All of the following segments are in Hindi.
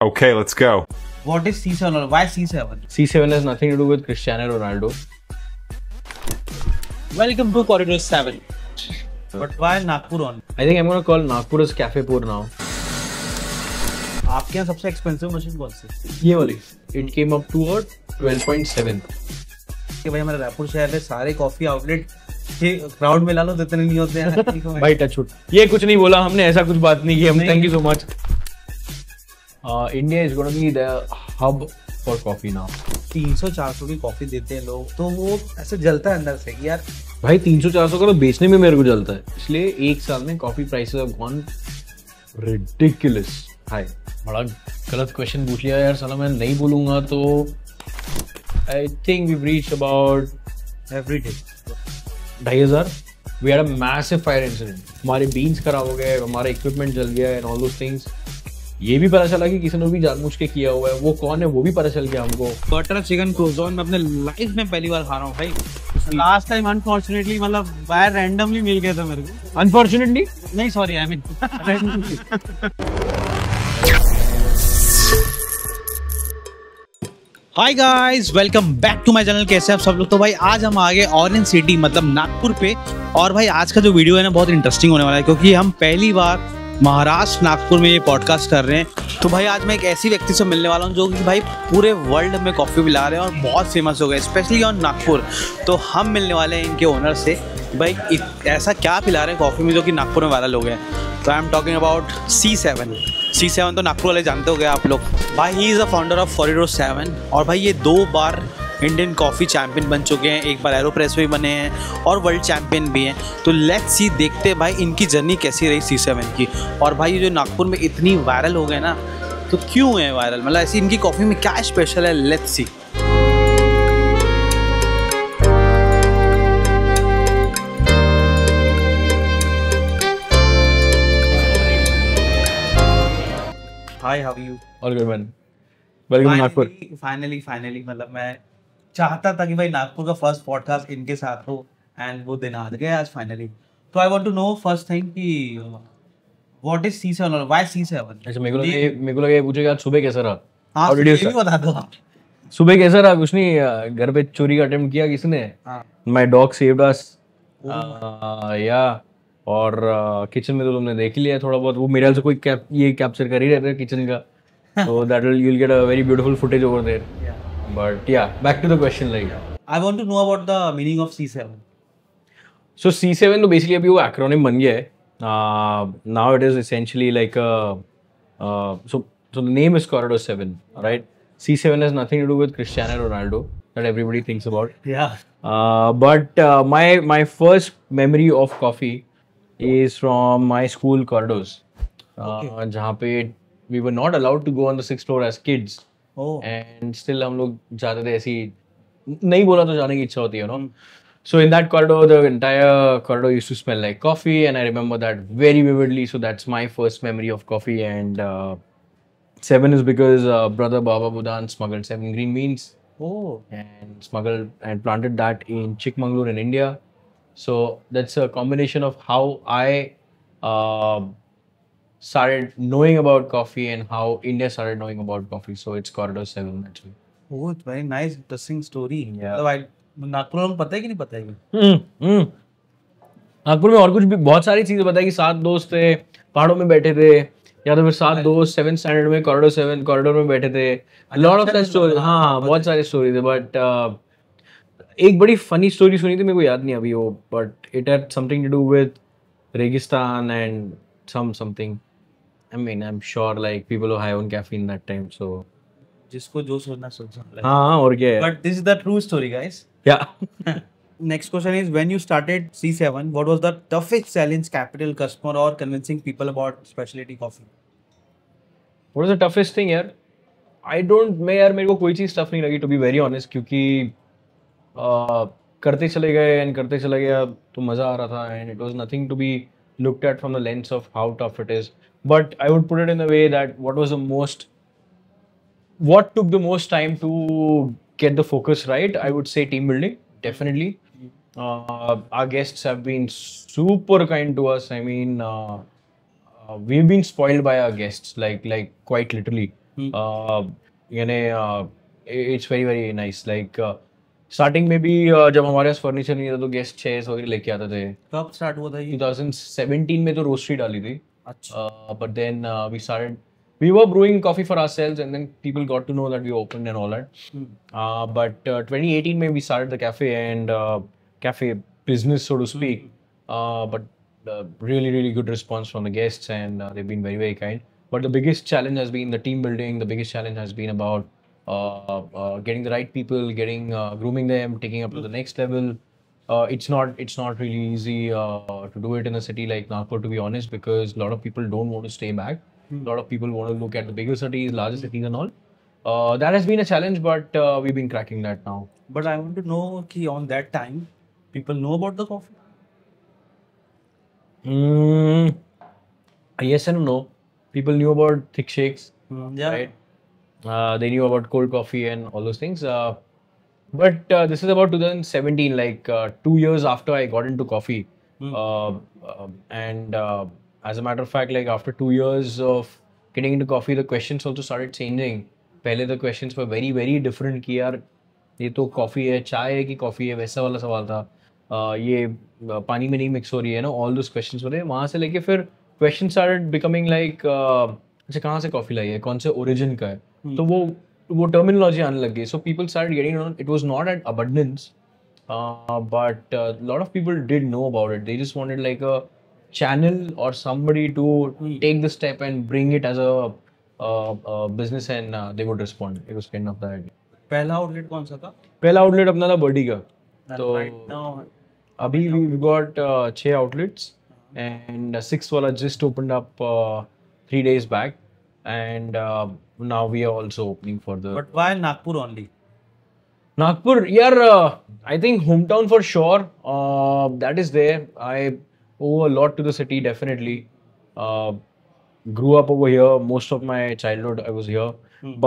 Okay, let's go. What is C7 or why C7? C7 has nothing to do with Cristiano Ronaldo. Welcome to Corridor 7. But why Nagpur on? I think I'm gonna call Nagpur as Cafe Pur now. आपके यहाँ सबसे एक्सपेंसिव मशीन कौन सी? ये वाली. It came up to 12.7. कि भाई हमारे रायपुर शहर में सारे कॉफी आउटलेट के क्राउड में ला लो तो इतने नहीं होते हैं. भाई टच वुड. ये कुछ नहीं बोला हमने, ऐसा कुछ बात नहीं की हम. Thank you so much. India is going to be the hub for coffee now. 300-400 की कॉफी देते हैं लोग तो वो ऐसे जलता है अंदर से कि यार भाई 300-400 का तो बेचने में मेरे को जलता है. इसलिए एक साल में coffee prices have gone ridiculous high. बड़ा गलत क्वेश्चन पूछ लिया यार साला. मैं नहीं बोलूंगा तो I think we reach about every day 2,500. We had a massive fire incident. हमारे बीन्स खराब हो गए, हमारा इक्विपमेंट जल गया एंड ऑल दोस थिंग्स. ये भी पता चला कि किसी ने भी जानबूझ के किया हुआ है. वो कौन है वो भी पता चल गया हमको. बटर चिकन क्रोज़ॉन मैं अपने लाइफ में पहली बार खा रहा हूँ भाई. लास्ट टाइम अनफॉर्चुनेटली मतलब बाहर रैंडमली मिल गया था मेरे को. अनफॉर्चुनेटली नहीं sorry I mean hi guys, welcome back to my channel. कैसे आप सब लोग? तो भाई आज हम आ गए ऑरेंज सिटी मतलब नागपुर पे. और भाई आज का जो वीडियो है ना बहुत इंटरेस्टिंग होने वाला है क्योंकि हम पहली बार महाराष्ट्र नागपुर में ये पॉडकास्ट कर रहे हैं. तो भाई आज मैं एक ऐसी व्यक्ति से मिलने वाला हूँ जो कि भाई पूरे वर्ल्ड में कॉफ़ी पिला रहे हैं और बहुत फेमस हो गए स्पेशली ऑन नागपुर. तो हम मिलने वाले हैं इनके ओनर से. भाई ऐसा क्या पिला रहे हैं कॉफ़ी में जो कि नागपुर में वायरल हो गए. तो I am talking about C7 तो नागपुर वाले जानते हो गए आप लोग. भाई he is a founder of corridor 7 और भाई ये 2 बार इंडियन कॉफ़ी चैम्पियन बन चुके हैं. एक बार एरोप्रेस भी बने हैं और वर्ल्ड चैम्पियन भी हैं. तो लेट्स सी देखते हैं भाई इनकी जर्नी कैसी रही C7 की. और भाई ये जो नागपुर में इतनी वायरल हो गए ना तो क्यों है वायरल, मतलब ऐसी इनकी कॉफ़ी में क्या स्पेशल है. Let's see. Hi how are you? All good man. Welcome Nagpur. Finally मतलब मैं चाहता था कि भाई नागपुर का फर्स्ट पॉडकास्ट इनके साथ हो एंड वो दिन आ गया आज फाइनली. तो I want to know first thing कि व्हाट इज C7 और व्हाई C7. अच्छा मेरे को लगा ये पूछेगा आज सुबह कैसा रहा. हाँ ये भी बता दो आप. सुबह कैसा रहा? कुछ नहीं, घर पे चोरी का अटेम्प्ट किया किसने. My dog saved us. या और किचन में तो तुमने देख ही लिया थोड़ा बहुत. वो मेरे से कोई ये कैप्चर कर ही रहता है किचन का. So that you'll get a very beautiful footage over there. Yeah. But yeah, back to the question like. I want to know about the meaning of C7. So C7 तो basically अभी वो acronym बन गया है. Now it is essentially like a so the name is Corridor 7, right? C7 has nothing to do with Cristiano Ronaldo that everybody thinks about. Yeah. But my first memory of coffee is from my school corridors. जहाँ पे we were not allowed to go on the 6th floor as kids. Oh. And still हम लोग जाते थे. ऐसी नहीं बोला तो जाने की इच्छा होती है, you know. So in that corridor, the entire corridor used to smell like coffee, and I remember that very vividly. So that's my first memory of coffee. And 7 is because brother Baba Budan smuggled 7 green beans. Oh. And smuggled and planted that in Chikmagalur in India. So that's a combination of how I started knowing about coffee and how India started knowing about coffee. So it's Corridor 7 actually. Oh, it's very nice, interesting story. Yeah. मतलब नागपुर में पता है कि नहीं पता है? नागपुर में और कुछ भी बहुत सारी चीजें पता है कि 7 दोस्त थे पहाड़ों में बैठे थे, या तो फिर 7 दोस्त 7th स्टैंडर्ड में कॉरिडोर में बैठे थे. Lot of that story. हाँ बहुत सारी स्टोरी थे. बट एक बड़ी फनी स्टोरी सुनी थी, मेरे को याद नहीं अभी वो, but it had something to do with रेगिस्तान and something. I mean, I'm sure like people were high on caffeine that time, so जिसको जो सोचना सोच. हाँ और क्या है. But this is the true story, guys. Yeah. Next question is, when you started C7, what was the toughest challenge, capital, customer, or convincing people about specialty coffee? What was the toughest thing यार? मैं यार मेरे को कोई चीज़ टफ नहीं लगी to be very honest, क्योंकि करते चले गए and करते चले गया तो मज़ा आ रहा था, and it was nothing to be looked at from the lens of how tough it is. But I would put it in a way that what took the most time to get the focus right, I would say team building, definitely. Our guests have been super kind to us. I mean, we've been spoiled by our guests, like quite literally. यानी it's very very nice like starting में भी जब हमारे पास फर्नीचर नहीं था तो गेस्ट चेयर्स वगैरह लेके आते थे. कब स्टार्ट हुआ था ये? 2017 में तो रोस्ट्री डाली थी. अच्छा. But then we were brewing coffee for ourselves, and then people got to know that we opened and all that. But 2018 में we started the cafe and cafe business, so to speak. But really, really good response from the guests, and they've been very, very kind. But the biggest challenge has been the team building. The biggest challenge has been about getting the right people, getting grooming them, taking up to the next level. It's not really easy to do it in a city like Nagpur, to be honest, because a lot of people don't want to stay back. A lot of people want to look at the bigger cities, larger cities, and all. That has been a challenge, but we've been cracking that now. But I want to know कि on that time people know about the coffee. Yes and no. People knew about thick shakes, Yeah. right? They knew about cold coffee and all those things. But this is about 2017, like 2 years after I got into coffee. And as a matter of fact, like after 2 years of getting into coffee, the questions also started changing. पहले the questions were very, very different कि यार ये तो कॉफ़ी है, चाय है कि कॉफ़ी है, वैसा वाला सवाल था. ये पानी में नहीं मिक्स हो रही है ना, all those questions थे. वहाँ से लेके फिर questions started becoming like अच्छा कहाँ से कॉफ़ी लाई है, कौन से origin का है. तो वो terminology आने लग गई. So people started getting on. It was not at abundance, but a lot of people did know about it. They just wanted like a channel or somebody to take the step and bring it as a business, and they would respond. It was kind of that idea. पहला आउटलेट कौन सा था? पहला आउटलेट अपना था बर्डी का. तो Right now, अभी we got 6 outlets, and sixth वाला just opened up 3 days back, and now we are also opening for the but why Nagpur only? Nagpur. Yeah, I think hometown for sure. That is there. I owe a lot to the city, definitely. Grew up over here. Most of my childhood I was here.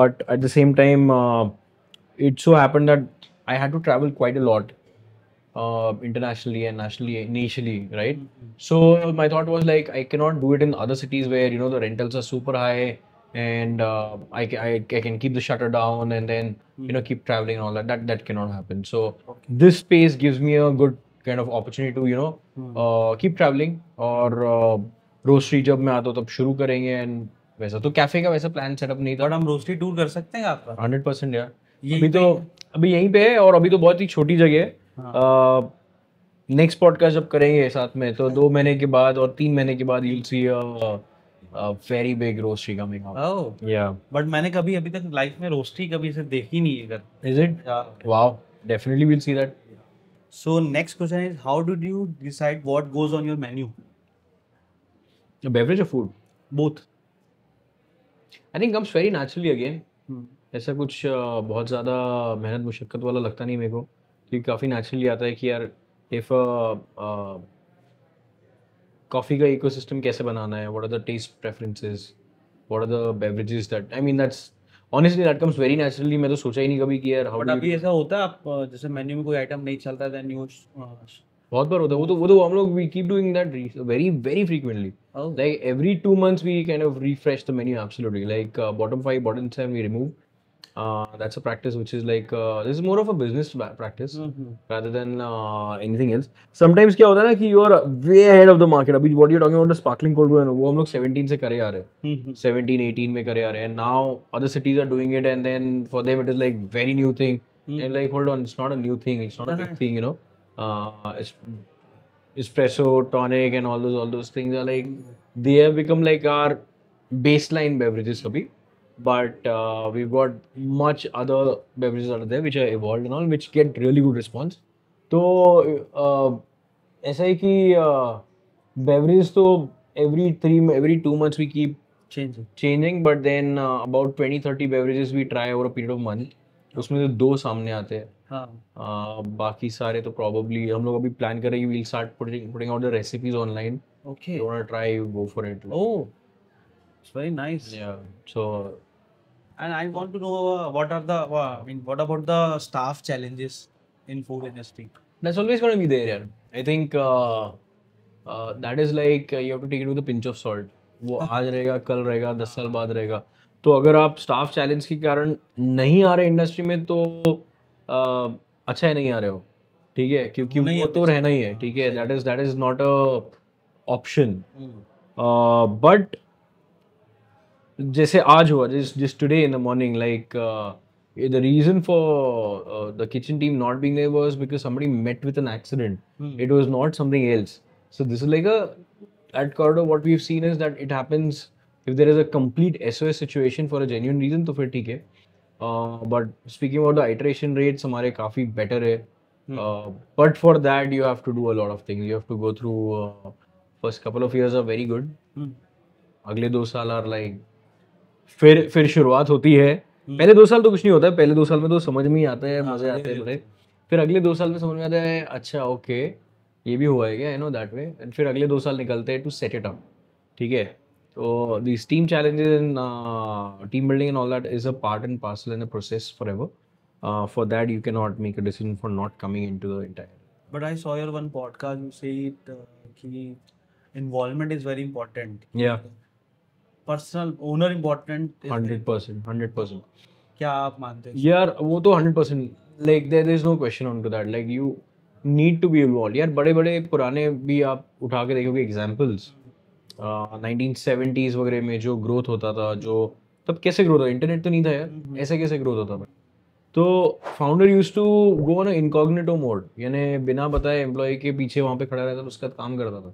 But at the same time, it so happened that I had to travel quite a lot, internationally and nationally initially, right? So my thought was like, I cannot do it in other cities where the rentals are super high, and I can keep the shutter down and then keep traveling and all that. That cannot happen. So this space gives me a good kind of opportunity to keep traveling. और रोस्ट्री जब मैं आता हूँ तब शुरू करेंगे, एंड वैसा तो कैफे का वैसा प्लान सेटअप नहीं था. बट हम रोस्टी टूर कर सकते हैं आपका? 100% यार. अभी यहीं पे है, और अभी तो बहुत ही छोटी जगह है. नेक्स्ट पॉडकास्ट जब करेंगे साथ में तो 2 महीने के बाद और 3 महीने के बाद you'll see a very big roastery coming up. Oh. Yeah. But मैंने कभी अभी तक लाइफ में रोस्टी कभी से देखी नहीं है. Is it? Yeah. Wow. Definitely we'll see that. So next question is, how did you decide what goes on your menu? A beverage or food? Both. I think comes very naturally again. ऐसा कुछ बहुत ज़्यादा मेहनत मुशक्क़त वाला लगता नहीं मेरे को, क्योंकि काफ़ी नेचुरली आता है कि यार इफ़ कॉफ़ी का इकोसिस्टम कैसे बनाना है, what are the taste preferences, what are the beverages that I mean that's honestly that comes very naturally. मैं तो सोचा ही नहीं कभी कि यार बट अभी ऐसा होता है आप जैसे मेन्यू में कोई आइटम नहीं चलता देन यू बहुत बार होता है. वो तो हम लोग we keep doing that very very frequently. Like every 2 months we kind of refresh the menu absolutely. Like bottom 5, bottom 7 we remove. That's a practice which is like this is more of a business practice rather than anything else. Sometimes क्या होता है ना कि you are way ahead of the market. अभी what you're talking about the sparkling cold brew है ना, वो हम लोग 17 से करे आ रहे हैं, 17, 18 में करे आ रहे हैं. Now other cities are doing it, and then for them it is like very new thing. And like hold on, it's not a new thing. It's not a big thing, It's espresso, tonic, and all those things are like they have become like our baseline beverages abhi. But we've got much other beverages out there which are evolved and all, which get really good response. तो ऐसा है कि beverages तो every 2 months we keep changing, but then about 20-30 beverages we try over a period of month. उसमें से 2 सामने आते हैं. बाकी सारे तो probably हम लोग अभी प्लान कर रहे हैं, we'll start putting out the recipes online. Okay. You want to try, go for it. Oh, it's very nice. Yeah. So, and I want to know what about the staff challenges in food industry? That's always going to be there, यार. I think that is like you have to take it with a pinch of salt. वो आज रहेगा, कल रहेगा, 10 साल बाद रहेगा. तो अगर आप स्टाफ चैलेंज के कारण नहीं आ रहे इंडस्ट्री में तो अच्छा है नहीं आ रहे हो, ठीक है, क्योंकि वो तो रहना ही है, ठीक है, that is not a option. But जैसे आज हुआ, जिस today in the morning, like the reason for the kitchen team not being there was because somebody met with an accident. It was not something else. So this is like at Corridor what we've seen is that it happens if there is a complete SOS situation for a genuine reason तो फिर ठीक है. But speaking about the iteration rates हमारे काफी better है. But for that you have to do a lot of things. You have to go through first couple of years are very good. अगले 2 साल are like फिर शुरुआत होती है. पहले 2 साल तो कुछ नहीं होता है, पहले 2 साल में तो समझ में ही आता है, मजे आते हैं थोड़े. फिर अगले 2 साल में समझ में आता है, अच्छा ओके ये भी हुआ है क्या, I know that way. And फिर अगले 2 साल निकलते हैं टू सेट इट अप, ठीक है. तो this team challenges and team building and all that is a part and parcel in the process forever. For that you cannot make a decision for not coming into the entire. But I saw your one podcast, you say it कि involvement is very important. Yeah. Personal owner important 100%. क्या आप मानते हैं यार वो तो 100%, like there is no question on to that. Like you need to be involve. यार बड़े बड़े पुराने भी आप उठा के देखोगे एग्जांपल्स, 1970s वगैरह में जो ग्रोथ होता था, जो तब कैसे ग्रोथ होता, इंटरनेट तो नहीं था यार, ऐसे कैसे ग्रोथ होता था. तो founder used to go on incognito mode, यानी बिना बताए एम्प्लॉय के पीछे वहाँ पे खड़ा रहता था, उसका काम करता था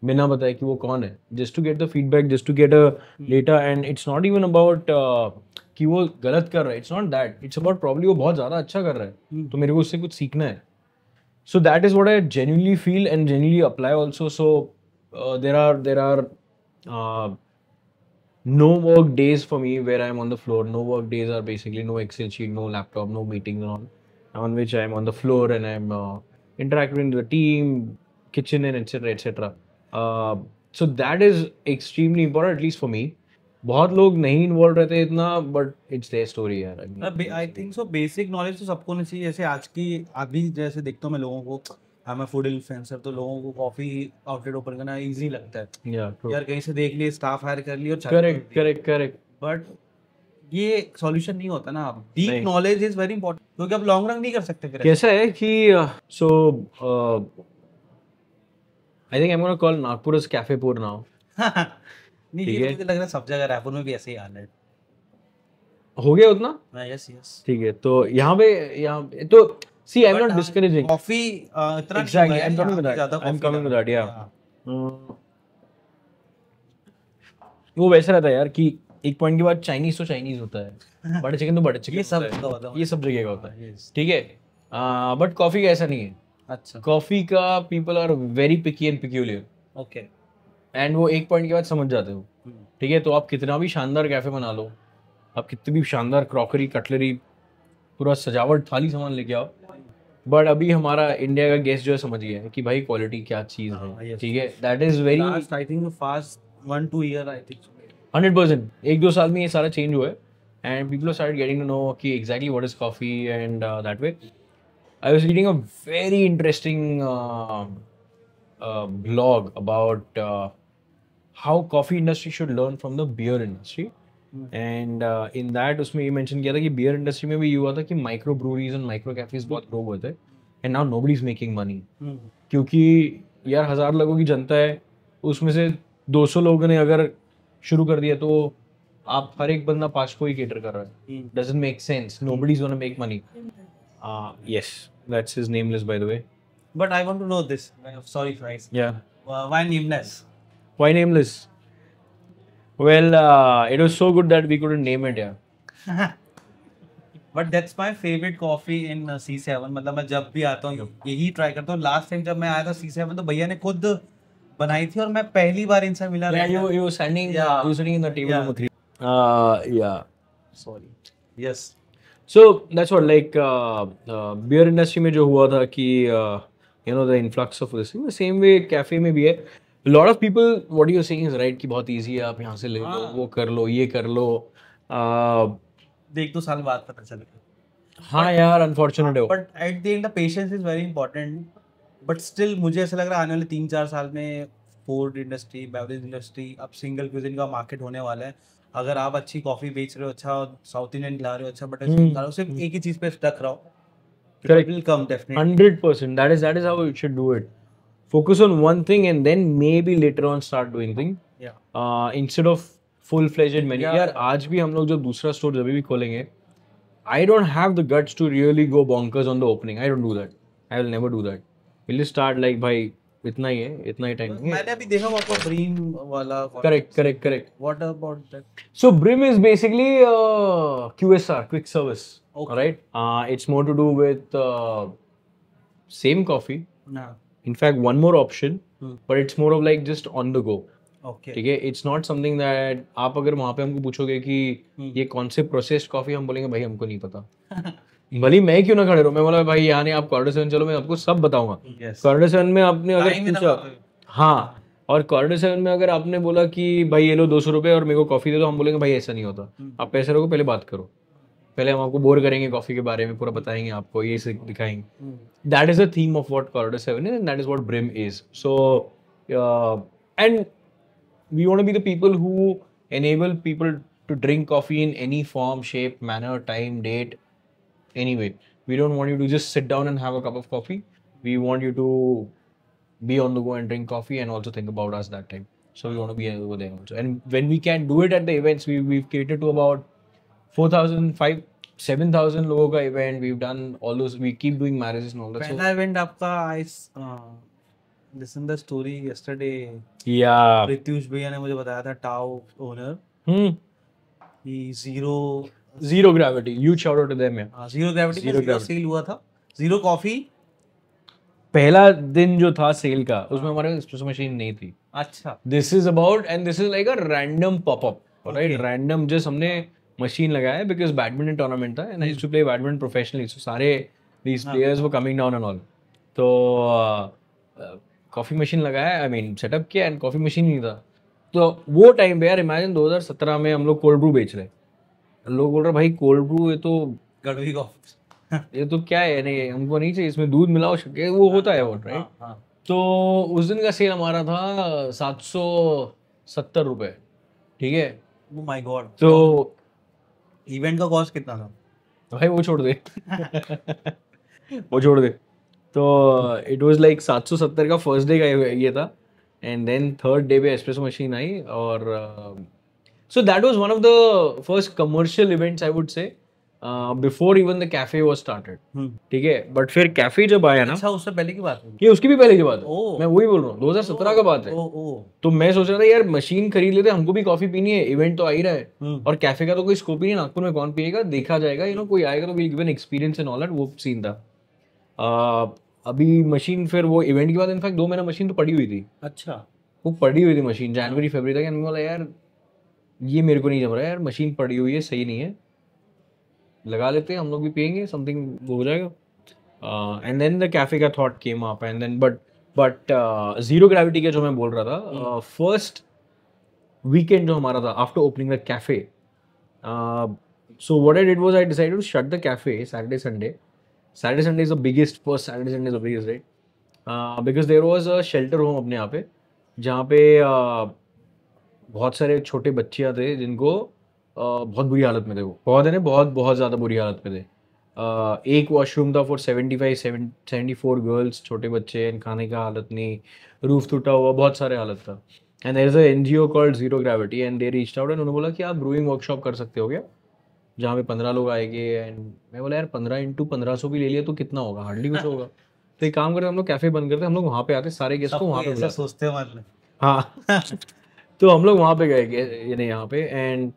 बिना बताए कि वो कौन है, just to get the feedback, just to get a data. And it's not even about कि वो गलत कर रहा है, it's not that, it's about probably वो बहुत ज़्यादा अच्छा कर रहा है, तो मेरे को उससे कुछ सीखना है. So that is what I genuinely feel and genuinely apply also. So there are no work days for me where I'm on the floor. No work days are basically no Excel sheet, no laptop, no meetings on which I'm on the floor and I'm interacting with the team, kitchen and etc. So that is extremely important, at least for me. बहुत लोग नहीं इन्वॉल्व रहते इतना, बट इट्स देयर स्टोरी यार. आई थिंक सो बेसिक नॉलेज तो सबको नहीं चाहिए. जैसे आज की अभी जैसे देखता हूँ मैं लोगों को, I am a food influencer, तो लोगों को कॉफी आउटलेट ओपन करना इजी लगता है. यार कहीं से देख लिए, स्टाफ हायर कर लिया और करेक्ट. बट ये सॉल्यूशन नहीं होता ना. Deep knowledge is very important, क्योंकि आप लॉन्ग रन नहीं कर सकते. फिर कैसा है कि so I think I am gonna call Nagpur as cafe पुर नाउ. नहीं, ये मुझे लग रहा है सब जगह रायपुर में भी ऐसे ही हाल है. हो गया उतना. यस ठीक है. तो यहाँ पे तो see I'm not discouraging coffee इतना exactly I'm coming to that yeah. वो वैसा रहता है यार कि एक पॉइंट के बाद चाइनीज तो चाइनीज होता है, बटर चिकन तो बटर चिकन, ये सब जगह का होता है, ठीक है. बट कॉफी का ऐसा नहीं है. अच्छा, कॉफी का people are very picky and peculiar. Okay. And वो एक पॉइंट के बाद समझ जाते हो, ठीक है. तो आप कितना भी शानदार कैफे बना लो, आप कितनी भी शानदार क्रॉकरी, कटलरी, पूरा सजावट थाली सामान लेके आओ, बट अभी हमारा इंडिया का गेस्ट जो है समझ गया है कि भाई क्वालिटी क्या चीज है, ठीक है. That is very I think fast 1-2 year I think 100%. 1-2 साल में ये सारा चेंज हुआ है and people started getting to know कि exactly what is coffee and that way. I was reading a very interesting blog about how coffee industry should learn from the beer industry. And in that उसमें ये मेंशन किया था कि बियर इंडस्ट्री में भी ये हुआ था कि micro breweries and micro cafes बहुत ग्रो हुए थे and now nobody is making money. क्योंकि यार 1000 लोगों की जनता है, उसमें से 200 लोगों ने अगर शुरू कर दिया तो आप हर एक बंदा 5 को ही केटर कर रहा है. Doesn't make sense. Nobody is gonna make money. Yes, that's his nameless by the way. But I want to know this. Sorry fries. Yeah, why nameless? Why nameless? Well, it was so good that we couldn't name it, yeah. But that's my favorite coffee in C7. मतलब मैं जब भी आता हूँ यही ट्राई करता हूँ. लास्ट टाइम जब मैं आया था C7 तो भैया ने खुद बनाई थी और मैं पहली बार इनसे मिला. Yeah, you were standing in the table number 3. Yeah. Sorry. Yes. So that's what, like beer industry में जो हुआ था कि you know the influx of this thing, the same way cafe में भी है. A lot of people, what you're saying is right कि बहुत easy है, आप यहाँ से ले लो, वो कर लो, ये कर लो. देख 2 साल बाद पता चलेगा. हाँ यार, अनफॉर्चुनेट है. But at the end the patience is very important. But still मुझे ऐसा लग रहा है आने वाले 3-4 साल में फूड इंडस्ट्री, बेवरेज इंडस्ट्री, अब सिंगल क्यूजिन का मार्केट होने वाला है. अगर आप अच्छी कॉफी बेच रहे हो, अच्छा साउथ इंडियन खिला रहे हो, अच्छा बटर चिकन खिला रहे हो, सिर्फ एक ही चीज पे स्टक रहो, Correct. will come definitely. 100%. That is how you should do it. Focus on one thing and then maybe later on start doing thing. Yeah. Instead of full-fledged menu. Yeah. यार आज भी हम लोग जब दूसरा स्टोर जब भी खोलेंगे, I don't have the guts to really go bonkers on the opening. I don't do that. I will never do that. We'll just start like भाई इतना ही है, इतना ही टाइम है. मैंने अभी देखा वो आपका ब्रीम वाला. Correct. What about that? So Brim is basically QSR, quick service. Okay. Alright. It's more to do with same coffee. No. In fact, one more option, but it's more of like just on the go. Okay. ठीक है. It's not something that आप अगर वहाँ पे हमको पूछोगे कि ये कौन से प्रोसेस्ड कॉफी, हम बोलेंगे भाई हमको नहीं पता. भले मैं क्यों ना खड़े रहो, मैं बोला भाई यहाँ नहीं, आप कॉर्डर 7 चलो, मैं आपको सब बताऊंगा. कॉर्डर 7 में आपने अगर पूछा, हाँ, और कॉर्डर 7 में अगर आपने बोला कि भाई ये लो 200 रुपये और मेरे को कॉफी दे दो, हम बोलेंगे भाई ऐसा नहीं होता. आप पैसे रखो, पहले बात करो, पहले हम आपको बोर करेंगे कॉफी के बारे में, पूरा बताएंगे आपको, ये दिखाएंगे. That is the theme of what corder 7 is and that is what brim is. So and we want to be the people who enable people to drink coffee in any form, shape, manner, time, date, anyway. We don't want you to just sit down and have a cup of coffee. We want you to be on the go and drink coffee and also think about us that time. So we want to be over there also. And when we can do it at the events, we've catered to about 4,000, 7,000 लोगों का event. We've done all those. We keep doing marriages and all that. पहला event आपका listen the story yesterday. Yeah. Pratyush भैया ने मुझे बताया था, टाओ ओनर. कि Zero gravity. Huge shout out to them. Yeah. Zero gravity में zero सेल हुआ था. Zero कॉफी पहला दिन जो था सेल का, उसमें हमारे एस्प्रेसो मशीन नहीं थी. अच्छा. This is about and this is like a random popup, right? Random just हमने मशीन लगाया बिकॉज बैडमिंटन टूर्नामेंट था and I used to play badminton professionally, so सारे these players were coming down and all. तो कॉफी मशीन लगाया, आई मीन सेटअप किया एंड कॉफी मशीन नहीं था. तो वो टाइम पे यार इमेजिन 2017 में हम लोग कोल्ड ब्रू बेच रहे, लोग बोल रहे भाई कोल्ड ब्रू ये तो गड़वी कॉफी, ये तो क्या है, नहीं हमको नहीं चाहिए, इसमें दूध मिलाओ, वो होता है वो, राइट? तो उस दिन का सेल हमारा था 770 रुपये. ठीक है. Oh my God. तो इवेंट का कॉस्ट कितना था भाई? वो छोड़ दे वो छोड़ दे. तो इट वाज लाइक 770 का फर्स्ट डे का ये था एंड देन थर्ड डे पे एस्प्रेसो मशीन आई. और सो that was one of the first commercial events I would say before even the cafe was started. ठीक है. बट फिर कैफे जब आया ना, अच्छा उससे पहले की बात है ये, उसकी भी पहले की बात है. मैं वही बोल रहा हूँ, 2017 का बात है. तो मैं सोच रहा था यार मशीन खरीद लेते, हमको भी कॉफी पीनी है, इवेंट तो आ ही रहा है, और कैफे का तो कोई स्कोप ही नहीं, नागपुर में कौन पिएगा, देखा जाएगा, यू नो, कोई आएगा तो will give an experience and all that. वो सीन था. अभी मशीन फिर वो इवेंट के बाद इनफैक्ट 2 महीना मशीन तो पड़ी हुई थी. अच्छा. वो पड़ी हुई थी मशीन जनवरी फरवरी तक. एंड बोला यार ये मेरे को नहीं जम रहा है यार, मशीन पड़ी हुई है, सही नहीं है, लगा लेते हैं, हम लोग भी पियेंगे, समथिंग वो हो जाएगा. एंड देन द कैफे का thought came up and then but zero gravity का जो मैं बोल रहा था, फर्स्ट वीकेंड जो हमारा था after opening the cafe, so what I did was I decided to shut the cafe Saturday Sunday is the biggest, first Saturday Sunday is the biggest, right? Because there was a shelter home अपने यहाँ पे, जहाँ पे बहुत सारे छोटे बच्चियाँ थे जिनको बहुत बुरी हालत में थे. वो बहुत ज़्यादा बुरी हालत में थे. एक वॉशरूम था फॉर 74 गर्ल्स, छोटे बच्चे, एंड खाने का हालत नहीं, रूफ टूटा हुआ, बहुत सारे हालत था. And there is a NGO called zero gravity and they reached out and उन्होंने बोला कि आप ब्रूइंग वर्कशॉप कर सकते हो क्या, जहाँ पे 15 लोग आएंगे. एंड मैं बोला यार 15 × 1500 भी ले लिया तो कितना होगा, हार्डली कुछ होगा. तो एक काम करते, हम लोग कैफे बंद करते, हम लोग वहाँ पे आते, सारे गेस्ट को वहाँ पे बुलाते. सोचते हैं. हाँ. तो हम लोग वहाँ पे गए यहाँ पे, and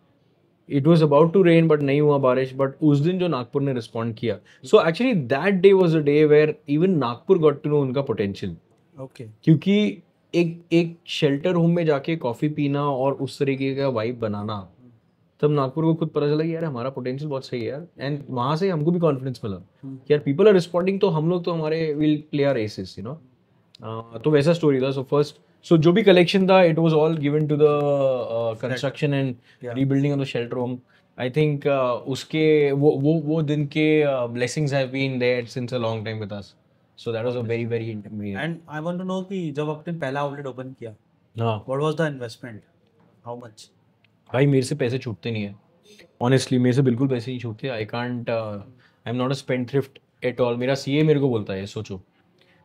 it was about to rain but नहीं हुआ बारिश. बट उस दिन जो नागपुर ने रिस्पॉन्ड किया, so actually that day was a day where even Nagpur got to know उनका पोटेंशियल. ओके. क्योंकि एक शेल्टर होम में जाके कॉफी पीना और उस तरीके का वाइब बनाना, तब नागपुर को खुद पता चला कि यार हमारा पोटेंशियल बहुत सही है यार. एंड वहाँ से हमको भी कॉन्फिडेंस मिला कि यार पीपल आर रिस्पॉन्डिंग, तो हम लोग तो हमारे will play our aces, you know. तो वैसा स्टोरी था. सो जो भी कलेक्शन था, it was all given to the construction and rebuilding of the shelter home. I think उसके वो दिन के blessings have been there since a long time with us. So that was a very and I want to know कि जब आपने पहला आउटलेट ओपन किया, हाँ, what was the investment, how much? भाई मेरे से पैसे छूटते नहीं है ऑनेस्टली, मेरे से बिल्कुल पैसे नहीं छूटते। I can't, I am not a spendthrift at all. मेरा सीए मेरे को बोलता है, सोचो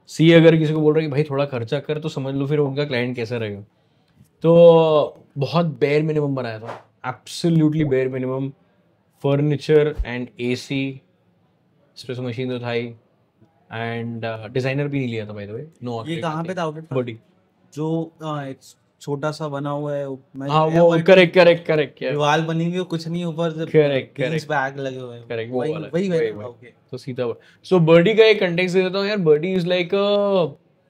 सीए अगर किसी को बोल रहा है कि भाई थोड़ा खर्चा कर, तो समझ लो फिर उनका क्लाइंट कैसा रहेगा। तो बहुत बेयर मिनिमम बनाया था, absolutely bare minimum. Furniture and AC, espresso machine तो था ही, एंड डिजाइनर भी नहीं लिया था बाय द वे। नो, ये कहाँ पे था आउटलेट? बॉडी जो एक छोटा सा बना हुआ है, हाँ वो करेक्ट करेक्ट करेक्ट दीवार बनी हुई है, कुछ नहीं, ऊपर करेक्ट जीन्स करेक्ट बैग लगे हुए हैं। करेक्ट, वो वाला वही वही वही वही। ओके। तो सीधा सो बर्डी का एक कंटेक्स्ट दे देता हूँ यार। Burdi is like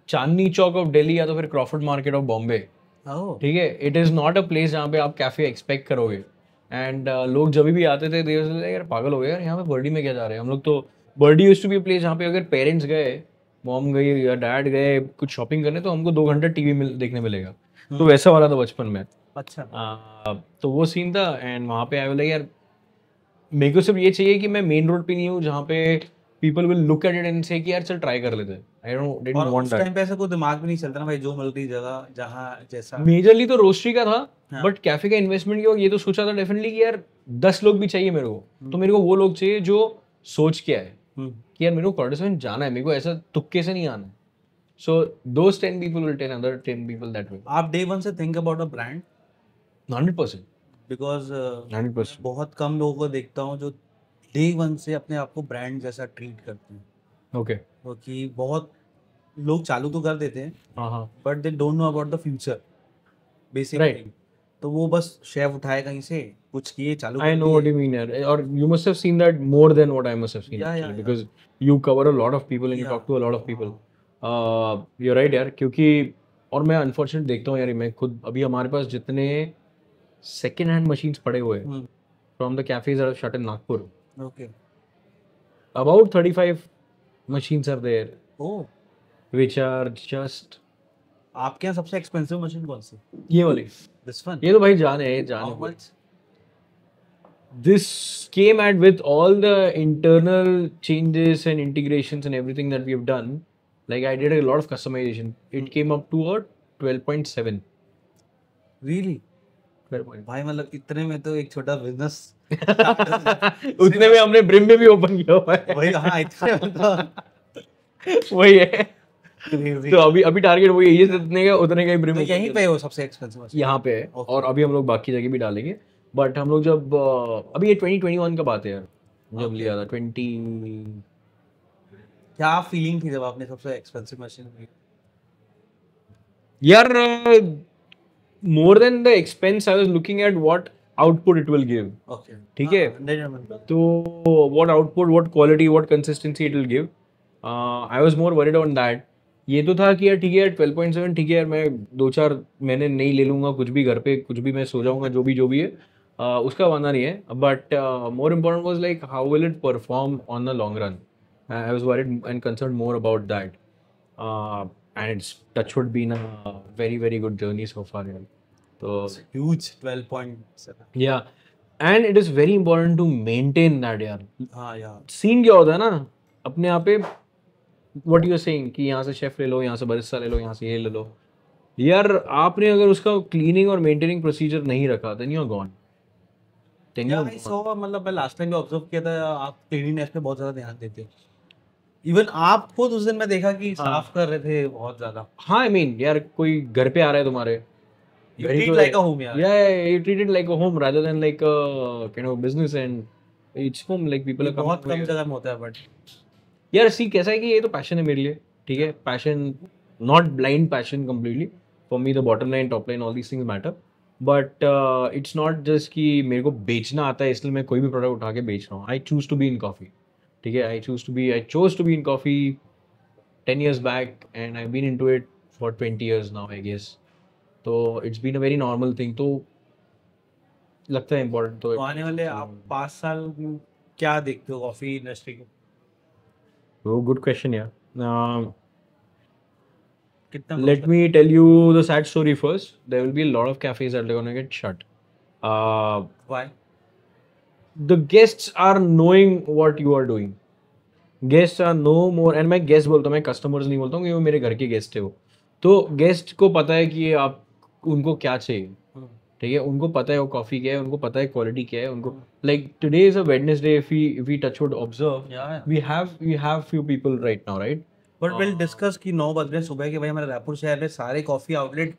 Chandni Chowk of Delhi या तो फिर Crawford market of Bombay. Oh, ठीक है, it is not a place जहाँ पे आप कैफे एक्सपेक्ट करोगे। एंड लोग जब भी आते थे देर से यार पागल हो गए यार, यहाँ पे बर्डी में क्या जा रहे हैं हम लोग। तो Bardi used to be a place जहाँ पे अगर पेरेंट्स गए, मॉम गई या डैड गए कुछ शॉपिंग करने, तो हमको 2 घंटा टीवी देखने मिलेगा। तो वैसा वाला था बचपन में। अच्छा। तो वो सीन था। एंड वहाँ पे आई वाज लाइक यार मेरे को सिर्फ ये चाहिए कि मैं मेन रोड पे नहीं हूँ जहाँ पे people will look at it and से कि यार चल ट्राई कर लेते हैं। आई डोंट डिडंट और वांट उस दैट। टाइम पे ऐसा कोई दिमाग में नहीं चलता ना भाई, जो मिलती जगह जहाँ जैसा। मेजरली तो रोस्ट्री का था, हाँ। बट कैफे का इन्वेस्टमेंट की ये तो सोचा था डेफिनेटली कि यार 10 लोग भी चाहिए मेरे को। तो मेरे को वो लोग चाहिए जो सोच के आए कि यार मेरे को कॉर्डोसमेंट जाना है, मेरे को ऐसा तुक्के से नहीं आना है। सो दोस 10 people will tell another 10 people that way। आप डे वन से think about a brand? 100%। Because 100%। बहुत कम लोगों को देखता हूँ जो डे वन से अपने आप को ब्रांड जैसा ट्रीट करते हैं। ओके। क्योंकि बहुत लोग चालू तो कर देते हैं, हाँ हाँ but they don't no about the future basic Right. Thing. तो वो बस शेफ उठाए कहीं से, कुछ किए, चालू I कर know what you mean यार। और you must have seen that more than what I must have seen Yeah, actually, yeah, because you cover a lot of people and you Yeah. talk to a lot of people। You're right यार, क्योंकि और मैं अनफॉर्चुनेट देखता हूँ यार, मैं खुद अभी हमारे पास जितने सेकेंड हैंड मशीन्स पड़े हुए हैं from the cafes are shut in Nagpur, okay. about 35 machines are there oh, which are just आपके यहाँ सबसे एक्सपेंसिव मशीन कौन सी? ये वाली। This one? ये तो भाई जाने हाउ जाने much? this came at with all the internal changes and integrations and everything that we have done. Like I did a lot of customization. It came up to a 12.7। Really? 12.7। भाई मतलब इतने में तो एक छोटा बिजनेस उतने में हमने ब्रिम में भी ओपन किया हुआ है। वही, हाँ, इतने में तो वही है। crazy। तो अभी टारगेट वही है, ये जितने का उतने का ही ब्रिम तो यहीं पे वो सबसे एक्सपेंसिव मशीन? यहाँ पे है। Okay। और अभी हम लोग बाकी जगह भी डालेंगे। बट हम लोग जब अभी ये 2021 का बात है यार, जब Okay। लिया था 20। क्या फीलिंग थी जब आपने सबसे एक्सपेंसिव मशीन ली? यार more than the expense I was looking at what output it will give. Okay, ठीक है, तो what output, what quality, what consistency it will give. I was more worried on that. ये तो था कि यार ठीक है यार 12.7 ठीक है यार, मैं 2-4 महीने नहीं ले लूँगा कुछ भी घर पे, कुछ भी मैं सो जाऊँगा, जो भी है उसका वादा नहीं है। But more important was like how will it perform on the long run. I was worried and concern more about that. And it's touchwood been a very very good journey so far यार। तो ह्यूज 12.7। या and it is very important to maintain that यार। हाँ यार, सीन क्या होता है ना अपने यहाँ पे, व्हाट यू आर सेइंग कि यहाँ से शेफ ले लो, यहाँ से बरिस्ता ले लो, यहाँ से ये ले लो। यार आपने अगर उसका क्लीनिंग और मेंटेनिंग प्रोसीजर नहीं रखा, then you are gone. I saw, मतलब मैं लास्ट टाइम भी ऑब्जर्व किया था, आप क्लीनिंगनेस पे बहुत ज्यादा ध्यान देते हो। इवन आप खुद उस दिन मैं देखा कि साफ कर रहे थे बहुत ज्यादा। हाँ आई मीन यार कोई घर पे आ रहा है तुम्हारे, You treat like a home यार। yeah, you treat it like a home rather than like a kind of business, and it's home like people are बहुत coming कम here। जगह में होता है, बट यार सी कैसा है कि ये तो पैशन है मेरे लिए। ठीक है, passion, not blind passion completely. For me the bottom line, top line, all these things matter. But it's not just कि मेरे को बेचना आता है इसलिए मैं कोई भी प्रोडक्ट उठा के बेच रहा हूँ। I choose to be in coffee. ठीक है, I chose to be in coffee 10 years back and I've been into it for 20 years now I guess। तो it's been a very normal thing. तो लगता है इम्पोर्टेंट। तो आने वाले आप 5 साल में क्या देखते हो कॉफी इंडस्ट्री को? वो गुड क्वेश्चन यार। कितना Let me tell you the sad story first। There will be a lot of cafes that are going to get shut। Why? The guests are knowing what you are doing। Guests are no more, and मैं guest बोलता हूँ, मैं customers नहीं बोलता हूँ, क्योंकि वो मेरे घर के गेस्ट है। वो तो गेस्ट को पता है कि आप उनको क्या चाहिए। ठीक है, उनको पता है वो कॉफी क्या है, उनको पता है क्वालिटी क्या है, उनको like today is a Wednesday, if we touch wood observe, we have few people right now, right? But will discuss कि 9 बज रहे सुबह के, भाई हमारे रायपुर शहर में सारे कॉफी आउटलेट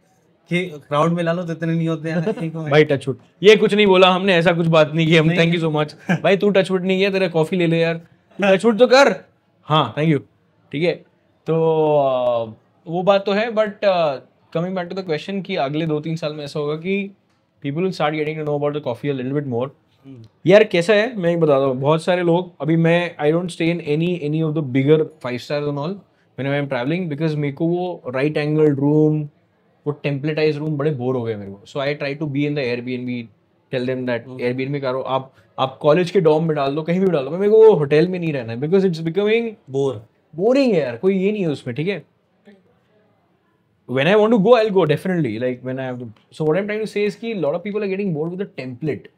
के क्राउड में ला लो तो इतने नहीं होते हैं। भाई टचवुड, ये कुछ नहीं बोला हमने, ऐसा कुछ बात नहीं की हम, थैंक यू सो मच भाई। तू टचवुड नहीं है, तेरा कॉफी ले ले यार, टचवुड तो कर। हाँ थैंक यू, ठीक है। तो वो बात तो है, but coming back to the question कि अगले 2-3 साल में ऐसा होगा कि people will start getting to know about the coffee a little bit more. यार कैसा है मैं बताता हूँ, बहुत सारे लोग, अभी मैं I don't stay in any of the bigger 5 stars and all when I am travelling, because मेरे को वो राइट एंगल रूम, वो टेम्पलेटाइज रूम बड़े बोर हो गए मेरे को। So I try to be in the Airbnb, tell them that Airbnb करो, आप कॉलेज के डॉर्म में डाल दो, कहीं भी डाल दो, मेरे को वो होटल में नहीं रहना है, बिकॉज इट्स बिकमिंग बोरिंग है यार, कोई ये नहीं है उसमें, ठीक है। When I want to go, I'll go definitely. Like when I have to. So what I'm trying to say is कि lot of people are getting bored with the template.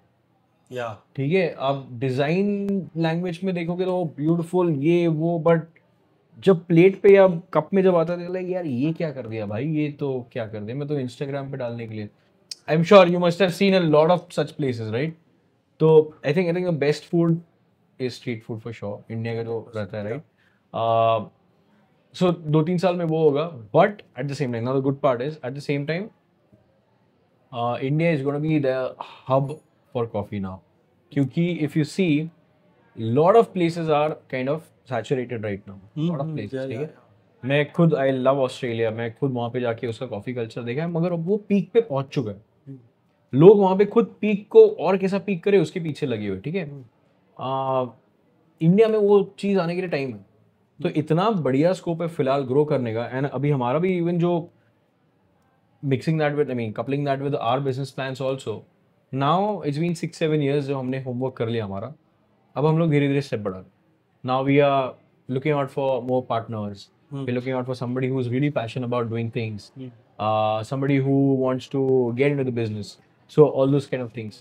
या ठीक है, आप डिजाइन लैंग्वेज में देखोगे तो ब्यूटीफुल ये वो, बट जब प्लेट पे या कप में जब आता है लाइक यार ये क्या कर दिया भाई, ये तो क्या कर दिया, मैं तो इंस्टाग्राम पे डालने के लिए। I am sure you must have seen a lot of such places, right? तो I think the best food is street food for sure, India का जो रहता है, राइट? सो 2-3 साल में वो होगा, but at the same time, now the good part is at the same time India is gonna be the hub for coffee now, क्योंकि if you see lot of places are kind of saturated right now, lot of places, ठीक है। मैं खुद आई लव ऑस्ट्रेलिया, मैं खुद वहाँ पे जाके उसका कॉफी कल्चर देखा है, मगर अब वो पीक पे पहुंच चुका है, लोग वहाँ पे खुद पीक को और कैसा पीक करे उसके पीछे लगे हुए, ठीक है। इंडिया में वो चीज़ आने के लिए टाइम है, तो इतना बढ़िया स्कोप है फिलहाल ग्रो करने का। एंड अभी हमारा भी इवन जो mixing that with, I mean coupling that with our business plans also, now it's been 6-7 years जो हमने होमवर्क कर लिया हमारा, अब हम लोग धीरे धीरे स्टेप बढ़ा रहे। Now we are looking out for more partners, we are looking out for somebody who is really passionate about doing things, somebody who wants to get into the business, so all those kind of things.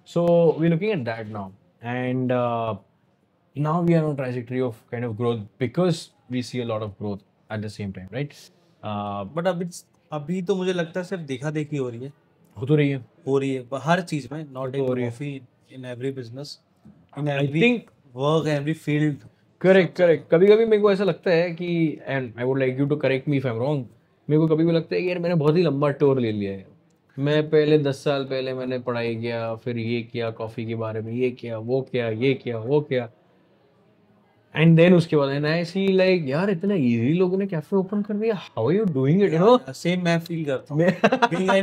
So we're looking at that now, and now we are on a trajectory of kind of growth because we see a lot of growth at the same time, right? But अभी तो मुझे लगता है सिर्फ देखा देखी हो रही है, हो तो रही है हर चीज में, not in coffee, in every business, in every work, every field. Correct. कभी कभी मेरे को ऐसा लगता है कि, and I would like you to correct me if I am wrong, मेरे को कभी भी लगता है कि यार मैंने बहुत ही लंबा टूर ले लिया है। मैं पहले 10 साल पहले मैंने पढ़ाई किया, फिर ये किया कॉफ़ी के बारे में, ये किया वो किया, ये किया वो किया, एंड देन उसके बाद एंड आई सी लाइक यार इतना इजी लोगों ने कैफे ओपन कर दिया, how are you doing it, you know? Same मैं फील करता हूं। बीइंग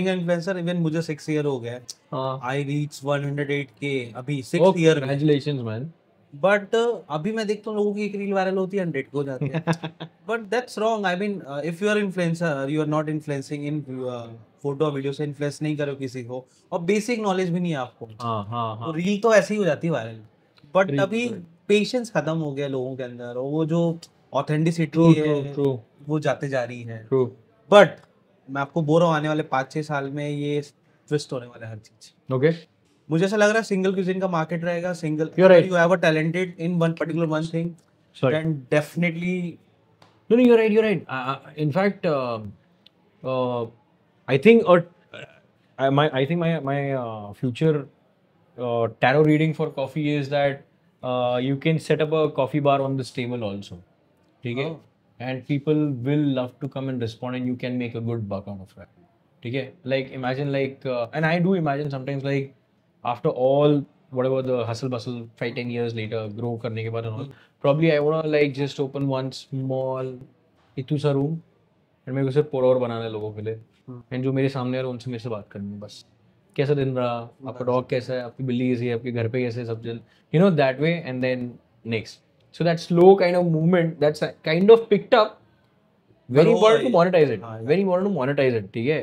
इन्फ्लुएंसर इवन मुझे 6 ईयर हो गया। आई रीच 108K अभी 6 ईयर। Congratulations man. बट अभी मैं देखता हूँ लोगों की एक रील वायरल होती है 100 हो जाती है। But that's wrong. I mean if you are influencer, you are not influencing in photo video से, इन्फ्लुएंस नहीं करो किसी को, और बेसिक नॉलेज भी नहीं है आपको, तो रील तो ऐसे ही हो जाती है वायरल। बट अभी पेशेंस खत्म हो गया लोगों के अंदर, और वो जो ऑथेंटिसिटी है वो जाते जा रही है। बट मैं आपको बोल रहा हूँ आने वाले 5-6 साल में ये ट्विस्ट होने वाला है हर चीज। ओके, मुझे ऐसा लग रहा है सिंगल क्यूजिन का मार्केट रहेगा। Single, You're right. you have a talented in one particular one thing, then definitely no you're right. In fact I think my future tarot reading for coffee is that you can set up a coffee bar on this table also, ठीक है, and people will love to come and respond and you can make a good buck out of that, ठीक है। Like imagine like and I do imagine sometimes like after all whatever the hustle bustle 5-10 years later grow करने के बाद and all, probably I wanna like just open one small इतू सा रूम and मेरे को सिर्फ pour over बनाना है लोगों के लिए, and जो मेरे सामने आ रहे उनसे मेरे से बात करनी है बस, कैसा दिन रहा, आपका डॉग कैसा है, आपकी बिल्ली कैसी है, आपके घर पे कैसे सब चल, you know, that way, and then next. So that slow kind of movement, that's kind of picked up. Very important to monetize it. Very important to monetize it, ठीक है.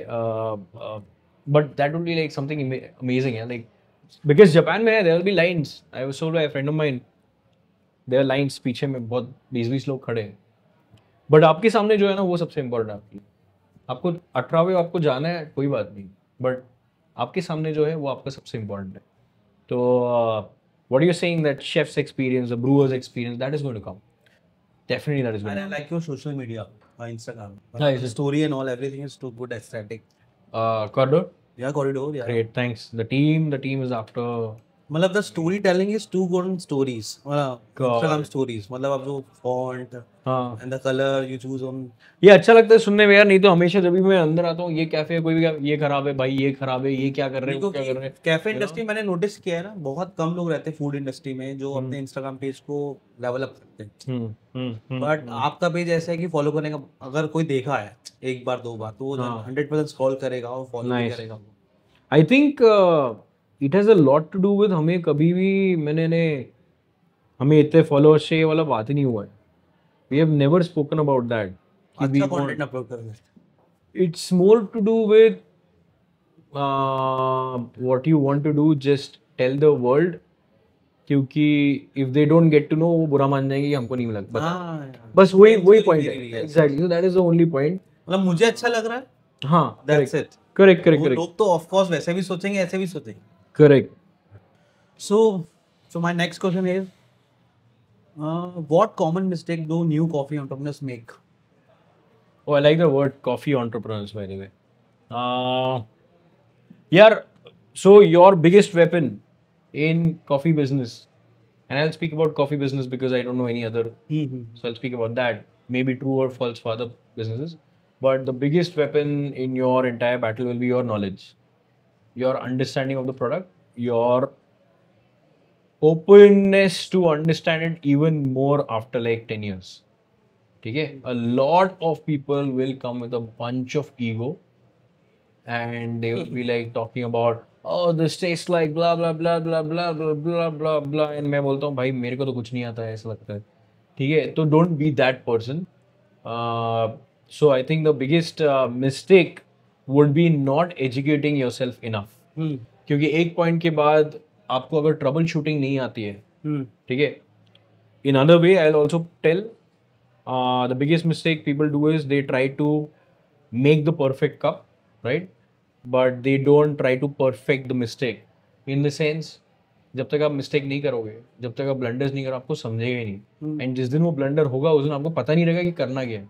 But that would be like something amazing, yeah. Like because Japan में there will be lines. I was told by a friend of mine, there are lines पीछे में बहुत 20-20 लोग खड़े हैं. But आपके सामने जो है ना वो सबसे important है आपकी. आपको 18वें आपको जाना है कोई बात नहीं. But आपके सामने जो है वो आपका सबसे important है. तो what are you saying that chef's experience, the brewer's experience, that is going to come. Definitely that is going to come. And I like your social media, Instagram. Nice. The story and all, everything is too good, aesthetic. Corridor? Yeah, corridor. Yeah. Great, thanks. The team is after. मतलब the storytelling is too good on stories. Instagram God. stories. मतलब आप जो font हाँ, and the color you choose on. ये अच्छा लगता है सुनने में यार, नहीं तो हमेशा जब भी मैं अंदर आता हूँ ये कैफे है, कोई भी ये खराब है भाई, ये खराब है, ये क्या कर रहे हैं, वो क्या कर रहे हैं। कैफे इंडस्ट्री मैंने नोटिस किया है ना, बहुत कम लोग रहते हैं फूड इंडस्ट्री में जो अपने इंस्टाग्राम पेज को लेवल अप करते हैं। बट आपका पेज ऐसा है कि फॉलो करने का, अगर कोई देखा है एक बार दो बार तो वो 100% स्क्रॉल करेगा और फॉलो भी Nice. करेगा। I think it has a lot to do with, हमें कभी भी हमें इतने फॉलोअर्स से ये वाला बात ही नहीं हुआ है। We have never spoken about that. अच्छा कंटेंट अपलोड करना। It's more to do with what you want to do. Just tell the world, क्योंकि if they don't get to know वो बुरा मान जाएंगे कि हमको नहीं मिला। बस वही पॉइंट है। Exactly, so that is the only point. मतलब मुझे अच्छा लग रहा है। हाँ, That's it. Correct. लोग तो ऑफ कोर्स वैसे भी सोचेंगे, ऐसे भी सोचेंगे। Correct. So my next question is, what common mistake do new coffee entrepreneurs make? Oh, I like the word coffee entrepreneurs, by the way. Yeah, so your biggest weapon in coffee business, and I'll speak about coffee business because I don't know any other, so I'll speak about that. Maybe true or false for other businesses, but the biggest weapon in your entire battle will be your knowledge, your understanding of the product, your openness to understand it even more after like 10 years. Okay, a lot of people will come with a bunch of ego and they will be like talking about, oh this tastes like blah blah blah blah blah blah blah blah blah, and मैं बोलता हूँ भाई मेरे को तो कुछ नहीं आता है, ऐसा लगता है। ठीक है, तो don't be that person. So I think the biggest mistake would be not educating yourself enough. क्योंकि एक पॉइंट के बाद आपको अगर ट्रबल शूटिंग नहीं आती है, ठीक है, in other way I'll also tell, the biggest mistake people do is they try to make the perfect cup, right? But they don't try to perfect the mistake. In the sense, जब तक आप मिस्टेक नहीं करोगे, जब तक आप ब्लंडर्स नहीं करो, आपको समझेगा ही नहीं। एंड जिस दिन वो ब्लंडर होगा उस दिन आपको पता नहीं रहेगा कि करना क्या है।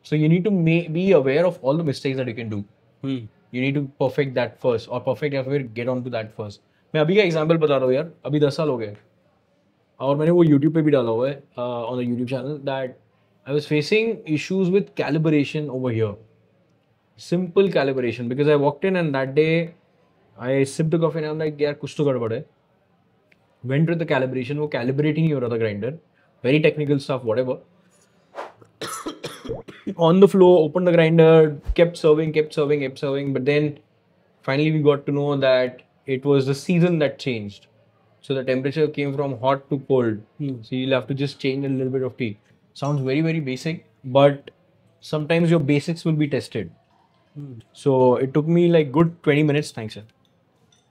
So you need to be aware of all the mistakes that you can do. You need to perfect that first, और परफेक्ट या फिर get on to that first. मैं अभी का एग्जाम्पल बता रहा हूँ यार, अभी 10 साल हो गए और मैंने वो यूट्यूब पे भी डाला हुआ है on the YouTube channel that I was facing issues with calibration over here. Simple calibration, because I walked in and that day I sipped the coffee and I'm like, यार कुछ तो गड़बड़ है। Went with the calibration, वो calibrating ही हो रहा था grinder, very technical stuff, whatever. On the floor, opened the grinder, kept serving, but then finally we got to know that it was the season that changed. So the temperature came from hot to cold. So you'll have to just change a little bit of tea. Sounds very, very basic, but sometimes your basics will be tested. So it took me like good 20 minutes. Thanks, sir.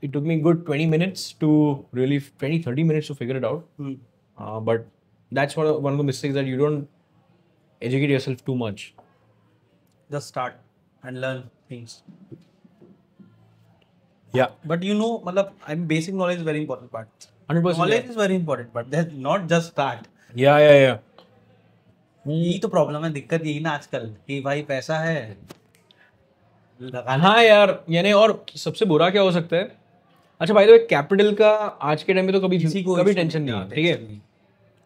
It took me good 20 minutes to really 20-30 minutes to figure it out. But that's one of the mistakes, that you don't educate yourself too much. Just start and learn things. Yeah. But you know, basic knowledge is very important part. 100%. Knowledge is very important, but that's not just start. Yeah. यही तो प्रॉब्लम है, दिक्कत यही ना आजकल कि भाई पैसा है लगाना। हाँ यार, यानी और सबसे बुरा क्या हो सकता है? अच्छा भाई, तो कैपिटल का आज के टाइम में तो कभी टेंशन नहीं है, ठीक है।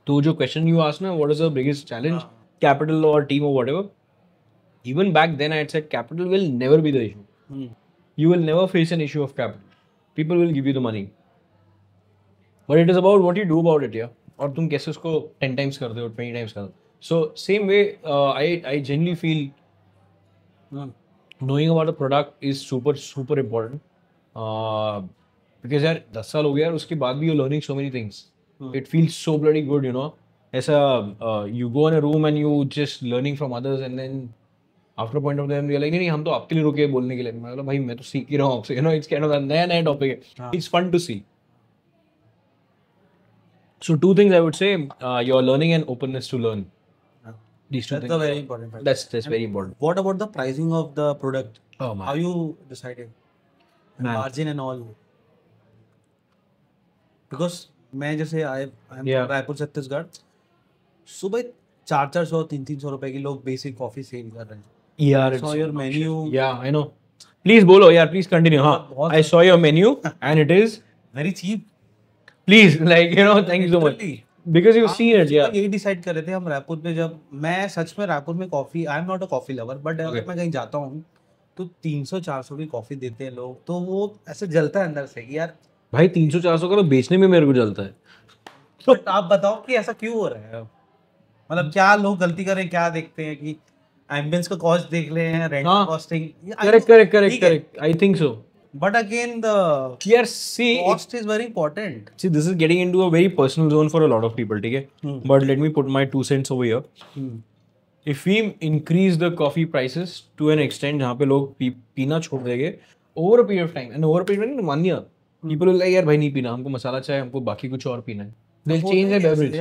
तो जो क्वेश्चन यू आस्क ना, what is the biggest challenge, capital और टीम और whatever, even back then I had said capital will never be the issue. You will never face an issue of capital, people will give you the money, but it is about what you do about it यार, और तुम कैसे उसको 10 टाइम्स कर दो, 20 टाइम्स कर दो। So same way, I genuinely feel knowing about the product is super important, because यार 10 साल हो गया यार, उसके बाद भी you're learning so many things. It feels so bloody good, you know. ऐसा you go in a room and you just learning from others, and then after a point of time you're like, नहीं हम तो आपके लिए रुके बोलने के लिए। मैं बोला भाई मैं तो सीख ही रहा हूँ आपसे, you know, it's kind of a नया टॉपिक है, it's fun to see. So 2 things I would say, your learning and openness to learn. These 2 things. That's a very important part. That's very important. What about the pricing of the product? Oh man. How you decided? Margin and all. Because मैं जैसे I'm रायपुर छत्तीसगढ़, सुबह 400-300 रुपए की लोग बेसिक कॉफी सेल कर रहे हैं। यार, so your menu, yeah, I know. Please बोलो यार, प्लीज कंटिन्यू. हाँ, बहुत I saw your menu and it is very cheap. Please like you know, thank you so much because you see it. या यही डिसाइड कर रहे थे हम रायपुर में, जब मैं सच में रायपुर में coffee, I am not a coffee lover, but अगर मैं कहीं जाता हूँ तो 300-400 की कॉफी देते हैं लोग, तो वो ऐसे जलता है अंदर से कि यार. भाई 300-400 का तो बेचने में मेरे को जलता है. बट आप बताओ कि ऐसा क्यों हो रहा है? मतलब क्या लोग गलती करें, क्या देखते हैं कि एम्बियंस का कॉस्ट देख ले हैं, rent costing. Correct. I think so. But again the यार see, cost is very important. see this is getting into a very personal zone for a lot of people, ठीक है, but let me put my 2 cents over here. If we increase the coffee prices to an extent जहाँ पे लोग पीना छोड़ देंगे over a period of time, and over a period of 1 year, people will like यार भाई नहीं पीना, हमको मसाला चाय, हमको बाकी कुछ और पीना है. They'll change their beverage.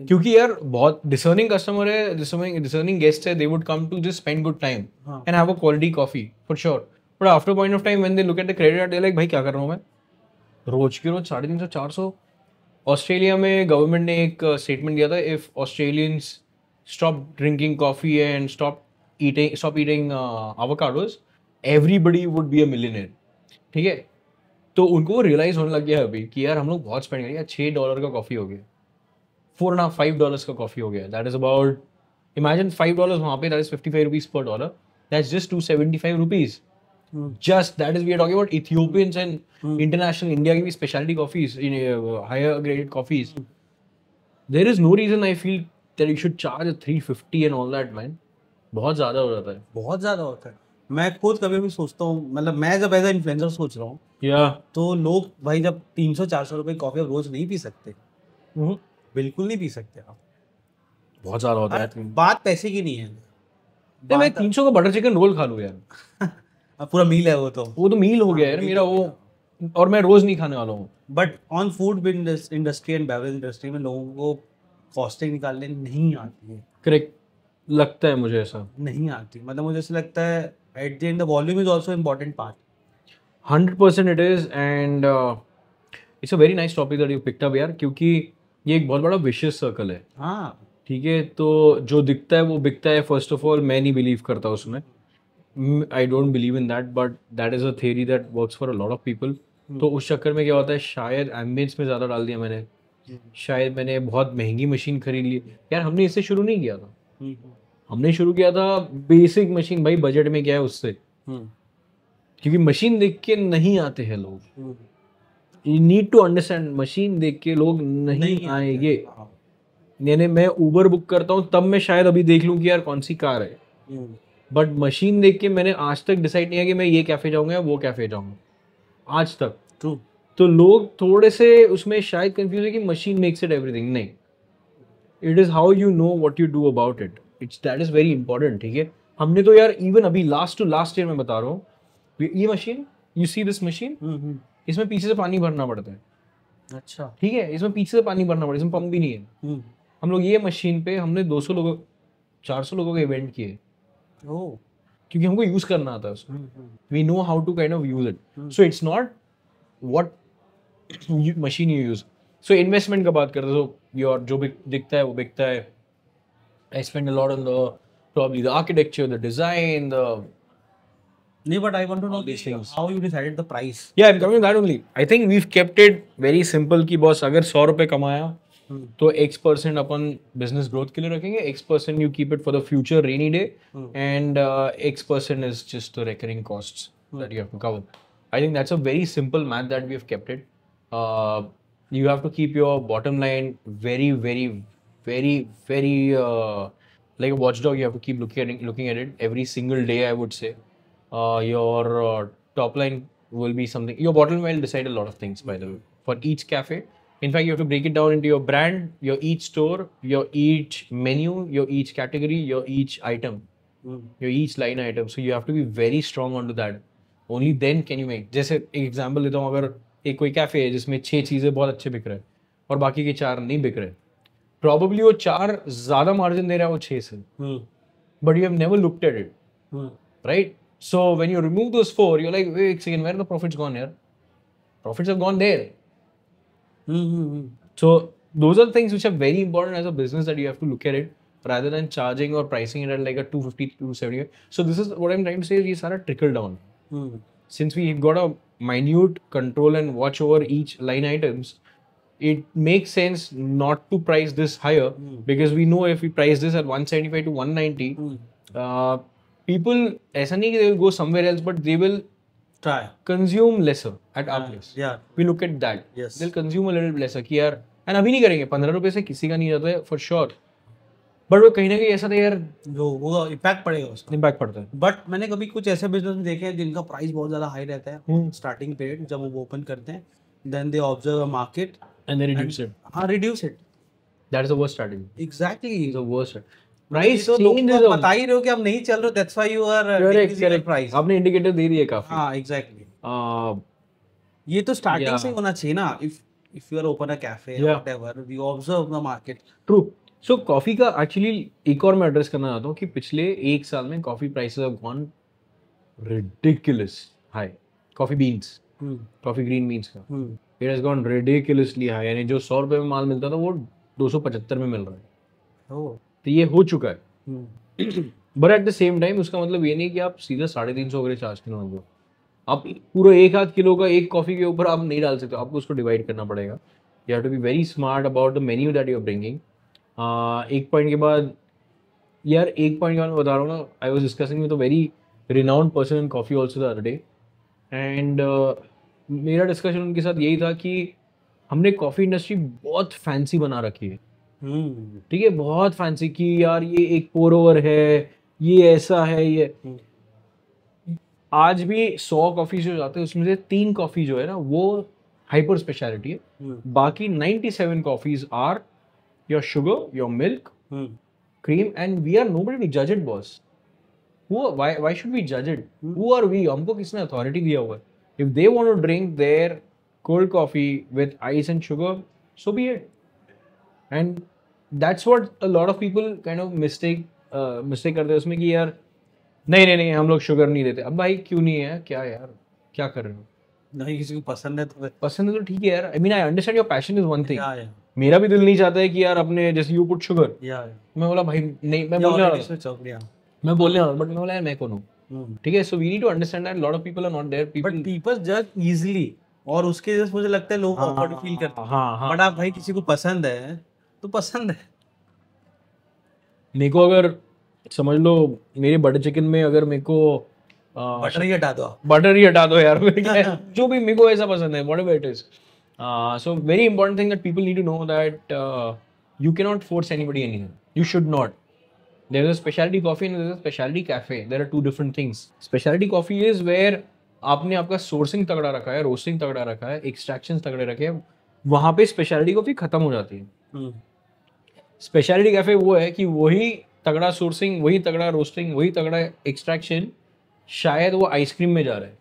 क्योंकि यार बहुत discerning customer है, discerning guests है, they would come to just spend good time and have a quality coffee for sure. But after a point of time when they look at the credit card, they're like भाई क्या कर रहा हूँ मैं, रोज की रोज 350-400. ऑस्ट्रेलिया में गवर्नमेंट ने एक स्टेटमेंट दिया था, if Australians stop drinking coffee and stop eating avocados, everybody would be a millionaire. ठीक है, तो उनको रियलाइज होने लग गया अभी कि यार हम लोग बहुत स्पेंड करें. $6 का कॉफी हो गया, $4.5-5 का कॉफी हो गया. दैट इज अबाउट, इमेजिन $5 वहाँ पे, that is 55 rupees per dollar. That's just 275 rupees. Just that is, we are talking about Ethiopians and international India की भी specialty coffees, higher graded coffees. There is no reason I feel that you should charge 350 and all that, man. बहुत ज़्यादा हो जाता है. बहुत ज़्यादा होता है. मैं खुद कभी भी सोचता हूँ, मतलब मैं जब एज अ इन्फ्लुएंसर सोच रहा हूँ, तो लोग भाई जब 300-400 रुपए कॉफी आप रोज नहीं पी सकते, बिल्कुल नहीं पी सकते आप. बहुत ज़्यादा होता है. बात पैसे की नहीं है. मैं 300 का बटर चिकन रोल खा लूँ यार. पूरा मील है वो तो मील हो गया यार मेरा वो, और मैं रोज नहीं खाने वाला हूँ. But on food industry and beverage industry में लोगों को कॉस्टिंग निकालने नहीं आती है. करेक्ट लगता है मुझे, ऐसा नहीं आती. मतलब मुझे ऐसा लगता है at the end the volume is also important part. 100% it is. And it's a very nice topic that you picked up यार, क्योंकि ये एक बहुत बड़ा विशियस सर्कल है. हाँ ठीक है, तो जो दिखता है वो बिकता है. फर्स्ट ऑफ ऑल मैं नहीं बिलीव करता उसमें. I don't believe in that, but that is a theory that works for a lot of people. तो उस चक्कर में क्या होता है, शायद एम्बियंस में ज़्यादा डाल दिया मैंने, शायद मैंने बहुत महंगी मशीन खरीद ली. यार हमने इससे शुरू नहीं किया था, हमने शुरू किया था बेसिक मशीन. भाई बजट में क्या है उससे, क्योंकि मशीन देख के नहीं आते हैं लोग. You need to understand, machine देख के लोग नहीं आएंगे. यानी मैं उबर बुक करता हूँ तब मैं शायद अभी देख लूँ कि यार कौन सी कार है, बट मशीन देख के मैंने आज तक डिसाइड नहीं किया कि मैं ये कैफे जाऊंगा या वो कैफे जाऊंगा आज तक. ट्रू. तो लोग थोड़े से उसमें शायद कंफ्यूज है कि मशीन मेक्स इट एवरीथिंग. नहीं, it is how you know what you do about it. It's that is very important. ठीक है, हमने तो यार इवन अभी लास्ट ईयर में बता रहा हूँ, ये machine, you see this machine, इसमें पीछे से पानी भरना पड़ता है. अच्छा. ठीक है, इसमें पीछे से पानी भरना पड़ता है, इसमें पंप भी नहीं है. हम लोग ये मशीन पे हमने 200 लोगों 400 लोगों के इवेंट किए, क्योंकि हमको यूज करना आता है उसको. We know how to kind of use it. So it's not what machine you use. So investment का बात करते हो, योर जो भी दिखता है वो बिकता है. I spend a lot on the probably the architecture, the design, the no, but I want to know these things. How you decided the price? Yeah, I'm coming to that only. I think we've kept it very simple कि बॉस अगर 100 रुपए कमाया तो X% अपन बिजनेस ग्रोथ के लिए रखेंगे, X% you keep it for the future rainy day, and X% is just the recurring costs that you have to cover. I think that's a very simple math that we have kept it. You have to keep your bottom line very, very, very, very like a watchdog. You have to keep looking at it every single day, I would say. Your top line will be something. Your bottom line will decide a lot of things, by the way, for each cafe. In fact, you have to break it down into your brand, your each store, your each menu, your each category, your each item, your each line item. So you have to be very strong onto that. Only then can you make. जैसे एक एग्जाम्पल लेता हूँ, अगर एक कोई कैफे है जिसमें 6 चीज़ें बहुत अच्छे बिक रहे हैं और बाकी के 4 नहीं बिक रहे, प्रॉबली वो 4 ज़्यादा मार्जिन दे रहा है वो 6 से, but you have never looked at it, right? So when you remove those 4, you're like, wait a second, where are the profits gone here? Profits have gone there. So those are things which are very important as a business, that you have to look at it rather than charging or pricing it at like a 250, 270. So this is what I'm trying to say, ये सारा trickle down. Since we got a minute control and watch over each line items, it makes sense not to price this higher, because we know if we price this at 175 to 190, people ऐसा नहीं कि they will go somewhere else, but they will try consume lesser at our place. Yeah. We look at that. Yes. They'll consume a little bit lesser कि यार, and अभी नहीं करेंगे, 15 रुपए से किसी का नहीं जाता है for sure. बट वो कहीं ना कहीं ऐसा था यार, जो वो इम्पैक्ट पड़ेगा उसका, इम्पैक्ट पड़ता है. बट मैंने कभी कुछ ऐसे बिजनेस में देखे हैं जिनका प्राइस बहुत ज्यादा हाई रहता है स्टार्टिंग पीरियड जब वो ओपन करते हैं, then they observe a market and they reduce it. हाँ, reduce it. That is the worst strategy. Exactly, the worst price तो चेंज लोग बता ही रहे हो कि आप नहीं चल रहे, that's why you are correct price. आपने इंडिकेटर दे दिया काफी. हाँ एग्जैक्टली. ये तो स्टार्टिंग से होना चाहिए ना. If you are open a cafe whatever, you observe the market. True. So coffee का एक्चुअली एक और मैं एड्रेस करना चाहता हूँ कि पिछले एक साल में coffee prices have gone ridiculous high. Coffee beans, coffee green beans का it has gone ridiculously high. यानी जो 100 रुपए में माल मिलता था वो 275 में मिल रहा है. तो ये हो चुका है. But at the same time उसका मतलब ये नहीं कि आप सीधा 350 वगैरह चार्ज करना होगा. आप पूरा 1-8 किलो का एक कॉफी के ऊपर आप नहीं डाल सकते, आपको उसको डिवाइड करना पड़ेगा. You have to be very smart about the menu that you are bringing. एक पॉइंट के बाद मैं बता रहा हूँ ना, I was discussing with a very renowned person in coffee also the other day, and मेरा डिस्कशन उनके साथ यही था कि हमने कॉफ़ी इंडस्ट्री बहुत फैंसी बना रखी है. ठीक है, बहुत फैंसी कि यार ये एक पोर ओवर है, ये ऐसा है, ये आज भी 100 कॉफ़ी जो जाते हैं उसमें से 3 कॉफ़ी जो है ना वो हाइपर स्पेशलिटी है. बाकी 97 coffees are your sugar, your milk, cream, and we are nobody to judge it, boss. Why should we judge it? Who are we? हमको किसने authority दिया हुआ है? If they want to drink their cold coffee with ice and sugar, so be it. And that's what a lot of people kind of mistake करते हैं उसमें कि यार नहीं हम लोग शुगर नहीं देते. अब भाई क्यों नहीं है? क्या यार, क्या कर रहे हो? नहीं, किसी को पसंद है तो ठीक है यार. I mean I understand your passion is one thing. मेरा भी दिल नहीं चाहता है कि यार अपने जैसे यू पुट शुगर. मैं बोला भाई नहीं, मैं बोलने वाला बट मैं बोला यार मैं कौन हूँ. ठीक है, so we need to understand that lot of people are not there. People जज इजीली और उसके जैसे मुझे लगता है लोग ऑकवर्ड फील करते हैं. हाँ. बट आप भाई किसी को पसंद है तो पसंद है. मेरे को अगर समझ लो मेरे बटर चिकन में अगर मेरे को बटर ही हटा दो यार. जो भी मेरे को ऐसा पसंद है, whatever it is. So very important thing that people need to know that you cannot force anybody anything. You should not. There is a specialty coffee and there is a specialty cafe. There are two different things. Specialty coffee is where आपने आपका सोर्सिंग तगड़ा रखा है, रोस्टिंग तगड़ा रखा है, एक्सट्रैक्शंस तगड़े रखे हैं, वहाँ पे स्पेशलिटी कॉफी खत्म हो जाती है. स्पेशलिटी कैफे वो है कि वही तगड़ा सोर्सिंग, वही तगड़ा रोस्टिंग, वही तगड़ा एक्सट्रैक्शन, शायद वो आइसक्रीम में जा रहा है.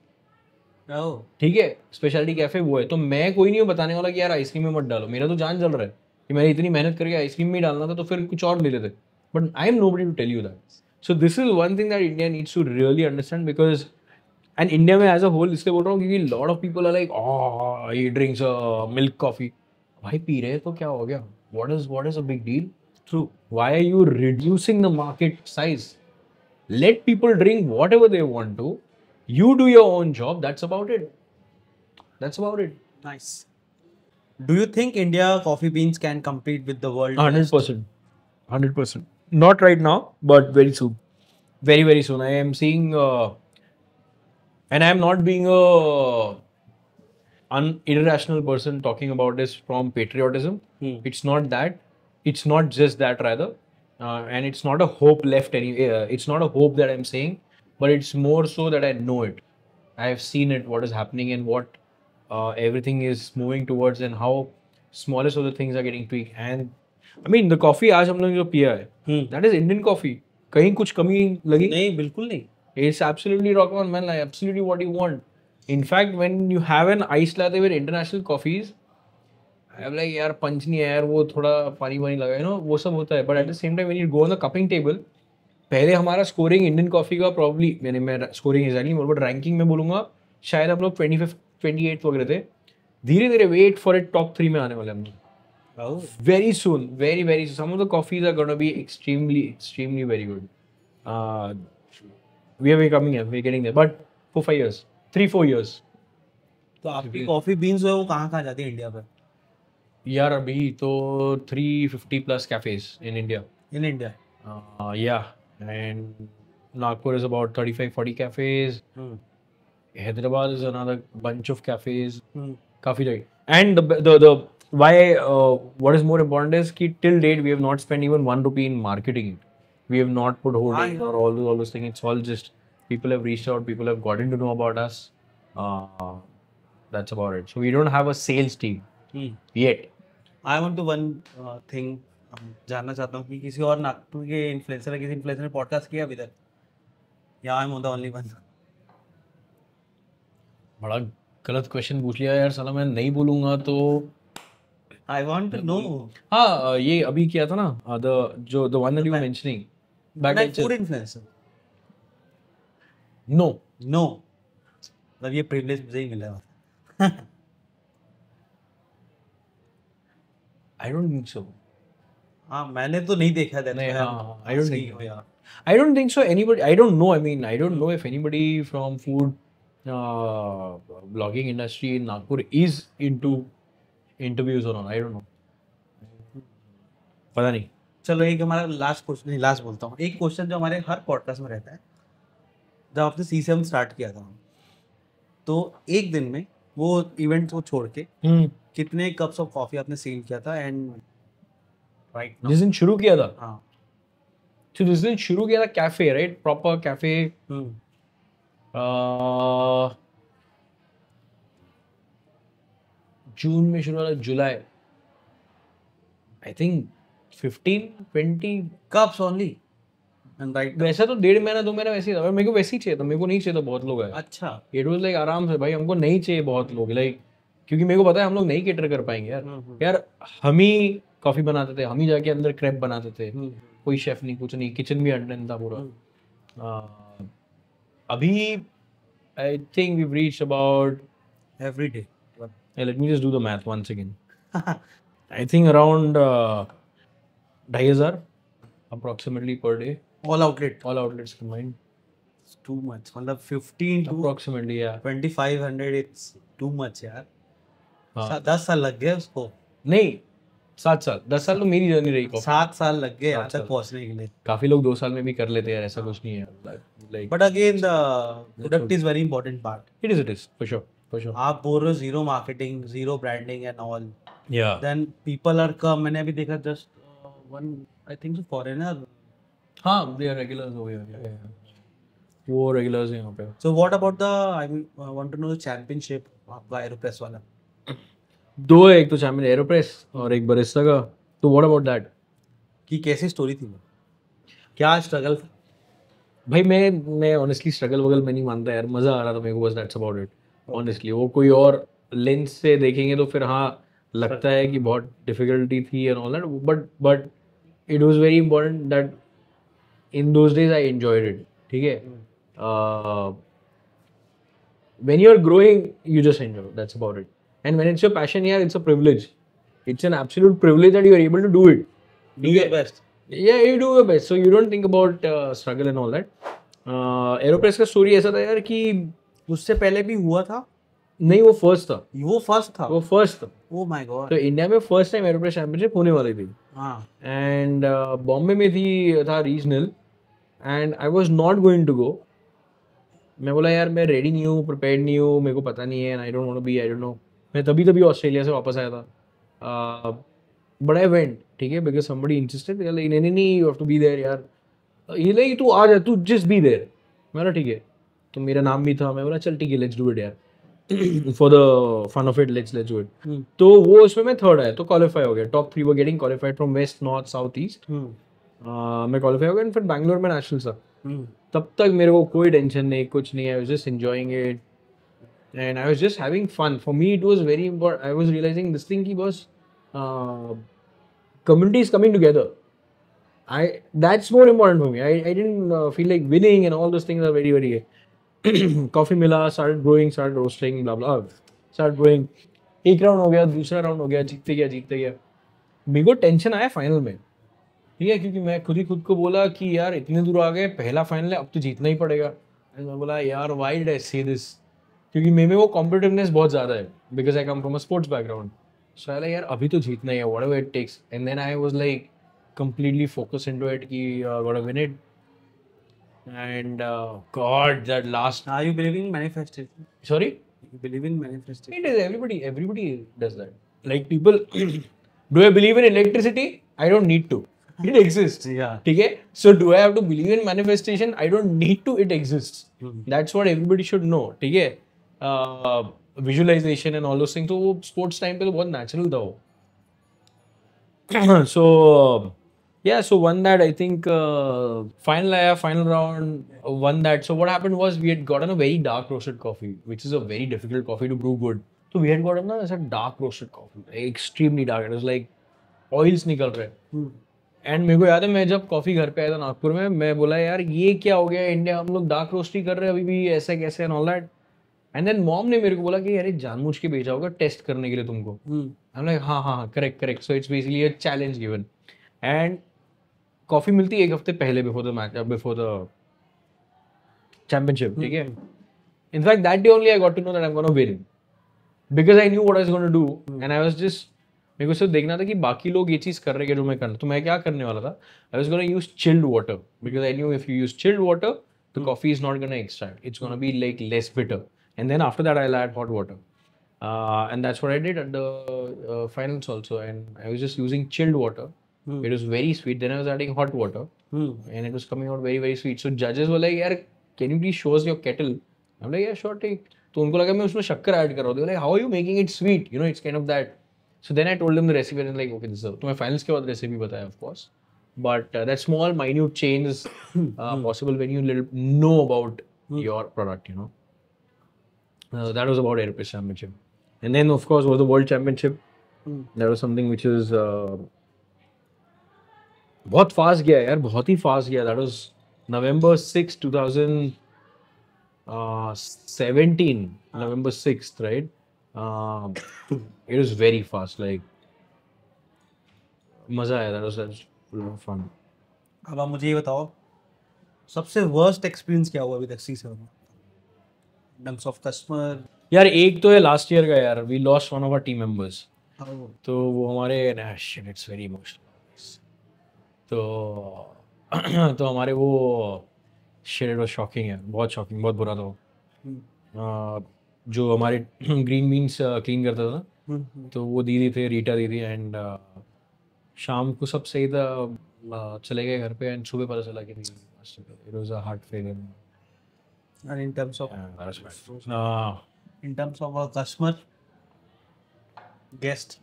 ठीक है, स्पेशलिटी कैफे वो है. तो मैं कोई नहीं हूँ बताने वाला कि यार आइसक्रीम में मत डालो. मेरा तो जान चल रहा है कि मैंने इतनी मेहनत करके आइसक्रीम में डालना था तो फिर कुछ और ले लेते. But I am nobody to tell you that. So this is one thing that India needs to really understand, because and India में एज अ होल इसलिए बोल रहा हूँ क्योंकि lot of people are like he drinks milk coffee. भाई पी रहे तो क्या हो गया? What is a big deal? True. Why are you reducing the market size? Let people drink whatever they want to. You do your own job. That's about it. Nice. Do you think India coffee beans can compete with the world? 100%. Not right now, but very soon. Very, very soon. I am seeing, and I am not being an irrational person talking about this from patriotism. It's not that. It's not just that rather. And it's not a hope left. It's not a hope that I'm saying. But it's more so that I know it. I have seen it, what is happening and what everything is moving towards and how smallest of the things are getting tweaked. And I mean, the coffee आज हम लोग जो पिया है, that is Indian coffee. कहीं कुछ कमी लगी? नहीं, बिल्कुल नहीं. It's absolutely rock on, man. Like absolutely what you want. In fact, when you have an iced latte with international coffees, I'm like यार पंच नहीं है यार, वो थोड़ा पानी लगा है, वो सब होता है. But at the same time, when you go on the cupping table, पहले हमारा स्कोरिंग इंडियन कॉफी का प्रॉब्ली मैं स्कोरिंग एग्जैक्टली बोल, बट रैंकिंग में बोलूँगा शायद हम लोग 25th 28th वगैरह थे. धीरे धीरे वेट फॉर इट टॉप 3 में आने वाले हम लोग. Very soon, very very some of the coffees are gonna be extremely very good. We are coming, we are getting there. But 4-5 years, 3-4 years. तो आपकी कॉफी बीन्स जो है वो कहाँ जाती है इंडिया पे? यार अभी तो 350+ cafes in India. In India? Yeah, and Nagpur is about 35-40 cafes. Hyderabad is another bunch of cafes. काफी जगह. And the why what is more important is कि till date we have not spent even 1 rupee in marketing it. We have not put hoarding or all those things. It's all just people have reached out, people have gotten to know about us. That's about it. So we don't have a sales team yet. I want to one thing जानना चाहता हूँ कि किसी और नागपुर के इन्फ्लुएंसर या किसी इन्फ्लुएंसर ने पॉडकास्ट किया अभी तक, या I am the only one? बड़ा गलत क्वेश्चन पूछ लिया यार साला, मैं नहीं बोलूंगा तो आई वांट टू नो. हाँ ये अभी किया था ना the one that you were mentioning back food influencer. No मतलब ये प्रिविलेज मुझे ही मिला है. I don't think so. हाँ मैंने तो नहीं देखा था. I don't think so. Anybody, I don't know. I mean, I don't know if anybody from food blogging industry in Nagpur is into interviews or not. I don't know. पता नहीं. चलो एक हमारा लास्ट बोलता हूँ. एक क्वेश्चन जो हमारे हर पॉडकास्ट में रहता है, जब आपने CCM स्टार्ट किया था तो एक दिन में वो इवेंट को छोड़ के कितने कप्स ऑफ कॉफी आपने सेल किया था? एंड राइट जिस दिन शुरू किया था, हाँ, तो जिस दिन शुरू किया था cafe, right, proper cafe, June में शुरू हुआ, जुलाई, I think 15-20 cups only. And right, वैसा तो 1.5 महीना 2 महीना वैसे ही था. मेरे को वैसे ही चाहिए था, मेरे को नहीं चाहिए था बहुत लोग आए. अच्छा. इट वाज लाइक आराम से भाई, हमको नहीं चाहिए बहुत लोग, लाइक क्योंकि मेरे को पता है हम लोग नहीं कैटर कर पाएंगे यार. हम ही कॉफी बनाते थे, हम ही जाके अंदर क्रेप बनाते थे, कोई शेफ नहीं, कुछ नहीं, किचन भी अटेंड था पूरा. अभी I think we reached about every day, let me just do the math once again, I think around 2,500 approximately per day, all outlets combined. It's too much. मतलब 15 to approximately, yeah, 2,500, it's too much यार. 10 साल लग गए उसको. नहीं 7 साल, 10 साल तो मेरी जर्नी रही. 7 साल लग गए यहाँ तक पहुँचने के लिए. काफी लोग 2 साल में भी कर लेते हैं, ऐसा कुछ नहीं है. Like, but again the product is very important part. It is for sure. आप बोल रहे हो zero marketing, zero branding and all. Yeah. Then people are come. मैंने अभी देखा just one, I think so foreigner. हाँ, they are regulars over here. वो regulars हैं यहाँ पे. So what about the, I want to know the championship आपका एरोप्रेस वाला. 2 है, एक तो चैंपियन एरोप्रेस और एक बरिस्टा का. तो what about that? कि कैसी स्टोरी थी वो, क्या स्ट्रगल था? भाई मैं ऑनेस्टली स्ट्रगल वगल में नहीं मानता यार, मजा आ रहा था मेरे को बस, दैट्स अबाउट इट. ऑनेस्टली वो कोई और लेंस से देखेंगे तो फिर हाँ लगता है कि बहुत डिफिकल्टी थी and all that, but it was very important that in those days I enjoyed it. ठीक है, when you are growing you just enjoy, that's about it. And when it's your passion यार, it's a privilege, it's an absolute privilege that you are able to do it. Do your best. Yeah, you do your best. So you don't think about struggle and all that. Aeropress का स्टोरी ऐसा था यार कि उससे पहले भी हुआ था. नहीं, वो फर्स्ट था. वो फर्स्ट था. Oh my God. तो इंडिया में फर्स्ट टाइम एरोप्रेस चैंपियनशिप होने वाली थी. हाँ. एंड बॉम्बे में था regional, and I was not going to go. मैं बोला यार मैं रेडी नहीं हूँ, प्रिपेयर्ड नहीं हूँ, मेरे को पता नहीं है, I don't want to be, I don't know. मैं तभी ऑस्ट्रेलिया से वापस आया था. बट आई वेंट, ठीक है, बिकॉज समबडी इंसिस्टेड, नहीं you have to be there यार. ये नहीं तू आ जा, तू जस्ट बी देयर. मैं बोला ठीक है. तो मेरा नाम भी था, मैं बोला चल ठीक है, लेट्स डू इट यार, for the fun of it, let's do it. तो वो उसमें मैं थर्ड आया, तो क्वालिफाई हो गया. Top 3 were getting qualified from west, north, south, east. मैं क्वालिफाई हो गया. फिर बैंगलोर में नेशनल था. तब तक मेरे को कोई टेंशन नहीं, कुछ नहीं. I was just enjoying it and I was just having fun. For me it was very important. I was realising this thing की बस community is coming together. That's more important for me. I didn't feel like winning and all those things are very very coffee mila, started growing, started roasting, blah blah, started growing. एक राउंड हो गया, दूसरा राउंड हो गया, जीतते गया. मेरे को टेंशन आया फाइनल में, ठीक है, क्योंकि मैं खुद को बोला कि यार इतने दूर आ गए, पहला फाइनल है, अब तो जीतना ही पड़ेगा. मैं बोला यार why did I say this, क्योंकि मेरे में वो कॉम्पिटिटिवनेस बहुत ज़्यादा है because I come from a sports background. So I like यार अभी तो जीतना ही है whatever it takes, and then I was like completely focused into it कि gotta win it. And God, that last. Are you believing in manifestation? Sorry? You believe in manifestation? It is everybody does that. Like people, do I believe in electricity? I don't need to. It exists. Yeah. ठीक है? So do I have to believe in manifestation? I don't need to. It exists. That's what everybody should know. ठीक है? Visualization and all those things. तो वो sports time पे तो बहुत natural था वो. So yeah, so won that. I think final round won that. So what happened was we had gotten a very dark roasted coffee, which is a very difficult coffee to brew good. So we had gotten a dark roasted coffee, extremely dark. It was like oils निकल रहे. एंड मेरे को याद है मैं जब कॉफ़ी घर पे आया था नागपुर में, मैं बोला यार ये क्या हो गया इंडिया, हम लोग डार्क रोस्ट ही कर रहे हैं अभी भी, ऐसा कैसे and all that. And then mom ने मेरे को बोला कि यार जानबूझ के भेजा होगा टेस्ट करने के लिए तुमको. आई एम लाइक हाँ correct. So it's basically a challenge given. And coffee मिलती है एक हफ्ते पहले before the match, before the championship. ठीक है. In fact that day only I got to know that I am gonna win, because I knew what I was gonna do. And I was just, मेरे को सिर्फ देखना था कि बाकी लोग ये चीज़ कर रहे हैं जो मैं करना. तो मैं क्या करने वाला था, I was gonna use chilled water, because I knew if you use chilled water the coffee is not gonna extract, it's gonna be like less bitter. And then after that I will add hot water. And that's what I did at the finals also. And I was just using chilled water. It was very sweet. Then I was adding hot water and it was coming out very very sweet. So जजेस वर लाइक यार can you please show us your kettle. I am like यार श्योर टेक. तो उनको लगा मैं उसमें शक्कर ऐड कर रहा हूँ. Like how are you making it sweet, you know it's kind of that. So then I told them the recipe and like okay this is. तो मैं finals के बाद recipe बताया of course, but that small minute change is possible when you know about your product, you know. That was about Aerospace Championship, and then of course was the World Championship. That was something which is बहुत fast गया यार, बहुत ही fast गया. That was November 6, 2017, November 6th, right? It was very fast, like मजा आया. That was fun. अब आप मुझे ये बताओ सबसे वर्स्ट एक्सपीरियंस क्या हुआ अभी तक C7 में, टर्म्स ऑफ कस्टमर? यार एक तो है लास्ट ईयर का यार, we lost one of our team members. तो वो हमारे शिट इट्स वेरी इमोशनल. तो हमारे वो शिट इट वाज शॉकिंग है, बहुत शॉकिंग, बहुत बुरा था वो. जो हमारे ग्रीन बीन्स क्लीन करता था तो वो दीदी थे, रीटा दीदी. एंड शाम को सब सही था, चले गए घर पे. एंड सुबह पता चला कि it was a heart failure. And in terms of a customer, guest,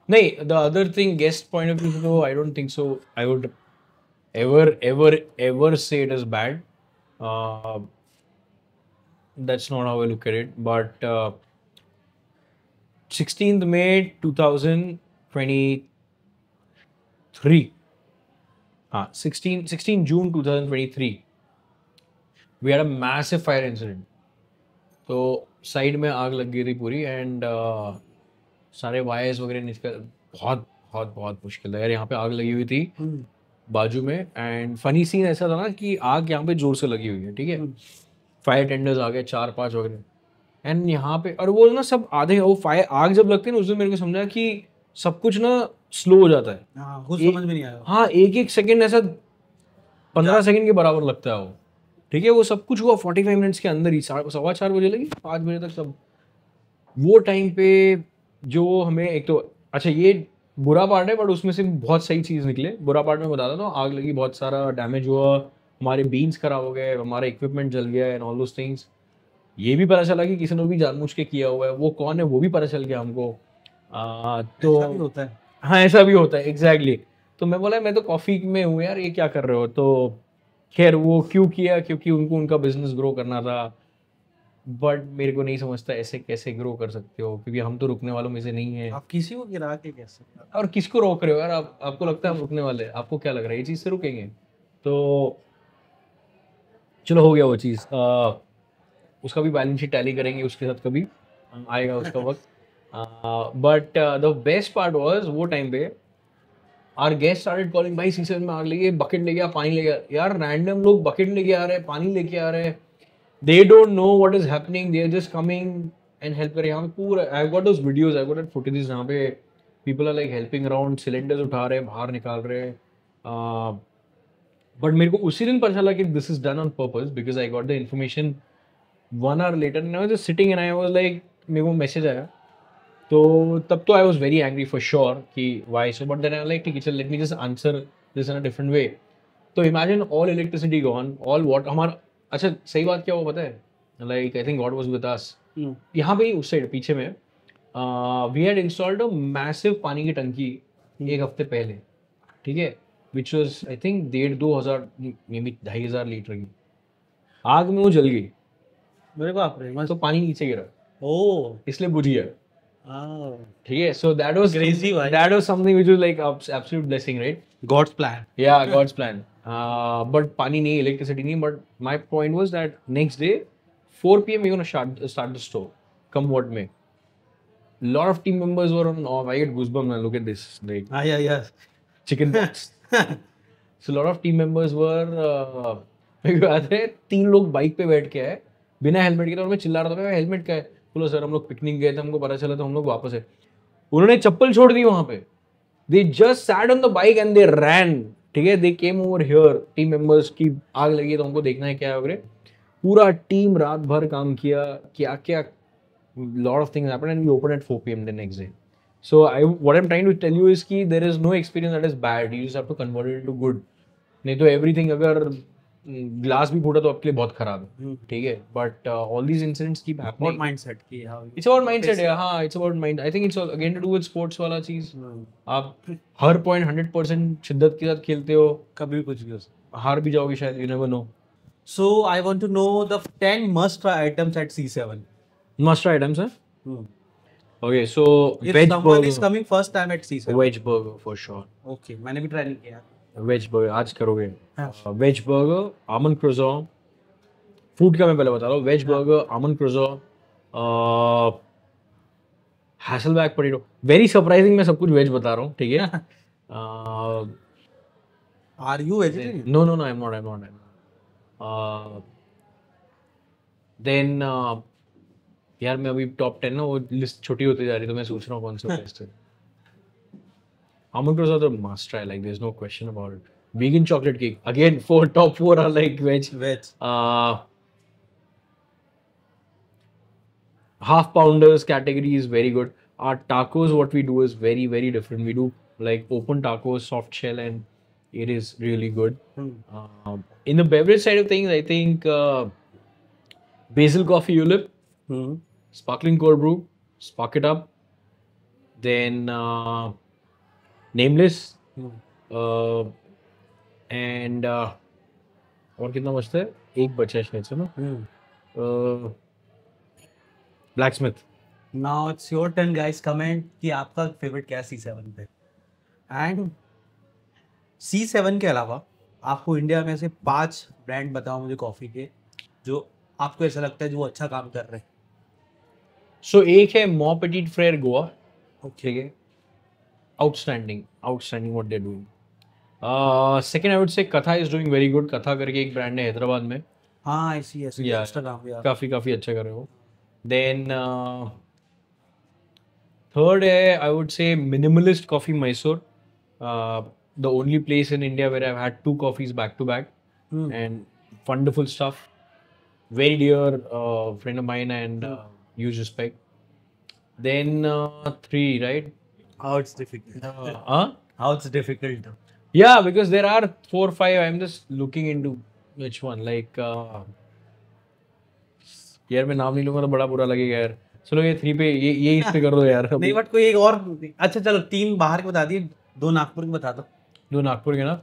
नहीं, the other thing, guest point of view, though, I don't think so. I would ever say it is bad. That's not how I look at it. But 16th May 2023. 16 June 2023. We had a massive fire incident. तो साइड में आग लग गई थी पूरी. एंड सारे वायर्स वगैरह निकल, बहुत बहुत बहुत मुश्किल था यार. यहाँ पे आग लगी हुई थी बाजू में. एंड फनी सीन ऐसा था ना कि आग यहाँ पे जोर से लगी हुई है, ठीक है. फायर टेंडर्स आ गए 4-5 वगैरह. एंड यहाँ पे और वो ना सब आधे, वो फायर आग जब लगती है ना उस दिन मेरे को समझा कि सब कुछ ना स्लो हो जाता है. कुछ समझ में नहीं आया. हाँ, एक सेकंड ऐसा 15 सेकंड के बराबर लगता है वो, ठीक है. वो सब कुछ हुआ 45 मिनट्स के अंदर ही. 4:15 बजे लगी, 5 बजे तक सब. वो टाइम पे जो हमें एक तो अच्छा ये बुरा पार्ट है, बट उसमें से बहुत सही चीज़ निकले. बुरा पार्ट में बताता हूँ. आग लगी, बहुत सारा डैमेज हुआ, हमारे बीन्स खराब हो गए, हमारा इक्विपमेंट जल गया एंड ऑल दोस थिंग्स. ये भी पता चला कि किसी ने भी जानबूझ के किया हुआ है. वो कौन है वो भी पता चल गया हमको. तो ऐसा भी होता है. हाँ, ऐसा भी होता है, एग्जैक्टली. तो मैं बोला मैं तो कॉफ़ी में हूँ यार, ये क्या कर रहे हो. तो खैर वो क्यों किया, क्योंकि उनको उनका बिजनेस ग्रो करना था. बट मेरे को नहीं समझता ऐसे कैसे ग्रो कर सकते हो, क्योंकि हम तो रुकने वालों में से नहीं है. आप किसी को गिरा के कैसे, और किसको रोक रहे हो यार. आपको लगता है हम रुकने वाले, आपको क्या लग रहा है ये चीज़ से रुकेंगे. तो चलो हो गया वो चीज़. उसका भी बैलेंस शीट टैली करेंगे उसके साथ, कभी आएगा उसका वक्त. But the best part was वो टाइम पे our guest started calling, भाई C7 में आग लगी, बकेट लेके आ, पानी लेके आ. यार रैंडम लोग बकेट लेके आ रहे हैं, पानी लेके आ रहे हैं. They don't know what is happening. They are just coming and help कर. यहाँ पे पूरा I've got those videos, I've got that footages जहाँ पे people are like helping around, cylinders उठा रहे हैं, बाहर निकाल रहे हैं. But मेरे को उसी दिन पता चला कि this is done on purpose because I got the information 1 hour later and I was just sitting and I was like, मेरे को मैसेज आया. तो तब तो I was very angry for sure कि why so, but then I was like ठीक है चल let me just answer this in a different way. तो imagine all electricity gone, all what हमारा अच्छा सही बात क्या हुआ पता है? Like I think God was with us. यहाँ पे ही उस साइड पीछे में we had installed a massive पानी की टंकी एक हफ्ते पहले, ठीक है? Which was I think 1,500-2,000 maybe 2,500 litre की. आग में वो जल गई. मेरे बाप रे. तो पानी नीचे गिरा. ओह, इसलिए बुझी है. ठीक है. So that was Crazy, भाई. that was something which was like absolute blessing, right? God's plan. Yeah, God's plan. But पानी नहीं, electricity नहीं. But my point was that next day, 4 p.m. we're gonna start the store. Come what may. Lot of team members were on off. I get goosebumps when I look at this. Like Yeah. chicken pox. So lot of team members were. मेरे को याद है 3 लोग बाइक पे बैठ के आए बिना हेलमेट के. तो मैं चिल्ला रहा था मैं हेलमेट का है. बोलो सर हम लोग पिकनिक गए थे, हमको पता चला तो हम लोग वापस है. उन्होंने चप्पल छोड़ दी वहां पे. They just sat on the bike and they ran. ठीक है, they came over here. Team members की आग लगी है तो हमको देखना है क्या है वगैरह. पूरा टीम रात भर काम किया, क्या lot of things happened and we opened at 4 p.m. the next day. So what I'm trying to tell you is कि there is no experience that is bad. You just have to convert it into good. नहीं तो everything अगर ग्लास भी फूटा तो आपके लिए बहुत खराब है, ठीक है. But all these incidents keep happening. What mindset की? It's about mindset है. हाँ, it's about mind. I think it's all again to do with sports वाला चीज. आप हर पॉइंट 100% शिद्दत के साथ खेलते हो, कभी कुछ भी हो सकता. हार भी जाओगे शायद. You never know. So I want to know the 10 must try items at C7. Must try items, huh? Okay, so If veg someone burger. is coming first time at C7. Veg burger for sure. Okay, मैंने भी try नहीं किया. वेज बर्गर आज करोगे. हाँ. Veg burger, almond croissant. Food का मैं पहले बता रहा हूँ. Veg burger, almond croissant, hasselback potato. Very surprising, मैं सब कुछ वेज बता रहा हूँ, ठीक है. Are you vegetarian? No, I'm not. Then यार मैं अभी टॉप 10 ना वो लिस्ट छोटी होती जा रही, तो मैं सोच रहा हूँ कौन सा बेस्ट है. Almond croissants are must try, like there's no question about it. Vegan chocolate cake, again, top 4 are like veg. Half pounders category is very good. Our tacos, what we do is very, very different. We do like open tacos, soft shell, and it is really good. In the beverage side of things, I think basil coffee ulip, sparkling cold brew, spark it up. Then Nameless, and और कितना बचता है? एक बचा है शायद से ना. Blacksmith. Now it's your turn, guys. Comment कि आपका favorite क्या है C7 पे. And C7 के अलावा आपको इंडिया में से 5 ब्रांड बताओ मुझे कॉफी के जो आपको ऐसा लगता है जो वो अच्छा काम कर रहे हैं. So एक है Mo Petit Frere Goa. Okay. Outstanding what they're doing. Second I would say Katha is doing very good. Katha करके एक ब्रांड है हैदराबाद में. हाँ, ऐसी Instagram पे काफी अच्छा कर रहे हो. Then third है I would say Minimalist Coffee Mysore. The only place in India where I've had 2 coffees back to back and wonderful stuff. Very dear friend of mine and huge respect. Then 3, right? How it's difficult. How it's difficult. Yeah, because there are 4 or 5. I'm just looking into which one. Like यार मैं नाम नहीं लूंगा तो बड़ा बुरा लगेगा यार. चलो ये 3 पे ये इस पे कर दो यार. नहीं बट कोई एक और. अच्छा चलो 3 बाहर के बता दिए, 2 नागपुर के बता दो. 2 नागपुर के ना.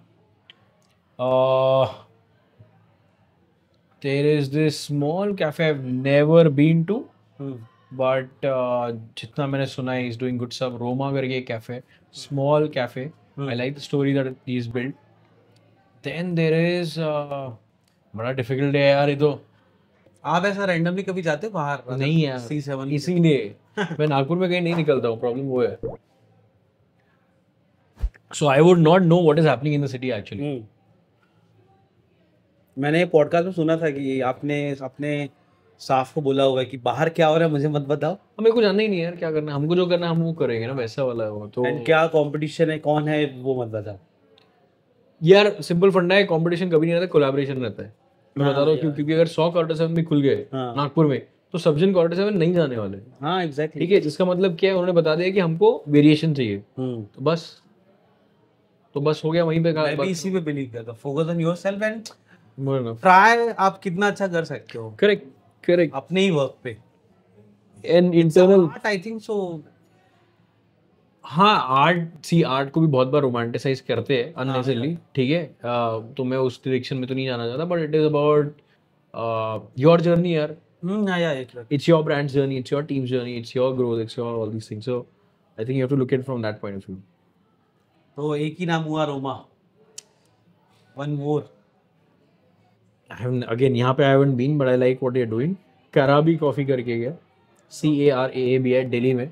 There is this small cafe I've never been to. But जितना मैंने सुना है, he's doing good stuff. Roma करके एक cafe, small cafe. I like the story that he's built. Then there is बड़ा difficult है यार ये तो. आप ऐसा randomly कभी जाते हो बाहर? नहीं यार. C7 इसीलिए मैं नागपुर में कहीं नहीं निकलता हूँ. प्रॉब्लम वो है. So I would not know what is happening in the city actually. मैंने पॉडकास्ट में सुना था कि आपने अपने स्टाफ को बोला होगा कि बाहर क्या हो रहा है मुझे मत बताओ। हमें को जानना ही नहीं है यार क्या करना है, हमको जो करना है हम वो करेंगे ना, वैसा वाला है वो तो। एंड क्या कंपटीशन है, कौन है वो मत बताओ यार। सिंपल फंडा है, कंपटीशन कभी नहीं रहता, कोलैबोरेशन रहता है। मैं बता रहा हूँ क्योंकि अगर 100 कॉरिडोर 7 भी खुल गए नागपुर में तो सब जन कॉरिडोर 7 नहीं जाने वाले। हाँ एग्जैक्टली। ठीक है, जिसका मतलब क्या है, उन्होंने बता दिया कि हमको वेरिएशन चाहिए। तो बस हो गया वहीं पे। मैं भी इसी पे बिलीव करता हूं, focus on yourself and try आप कितना अच्छा कर सकते हो। करेक्ट अपने ही वर्क पे and internal I think so. हाँ, आर्ट को भी बहुत बार रोमांटिसाइज करते हैं अननेसेसरली। ठीक है, तो मैं उस डायरेक्शन में तो नहीं जाना चाहता, but it is about your journey यार। It's your brand's journey, it's your team's journey, it's your growth, it's your all these things. So I think you have to look at it from that point of view. तो एक ही नाम हुआ रोमा, one more. Again यहाँ पे I haven't been, but I like what you're doing. Karabi Coffee करके गया, CARAAB है दिल्ली में.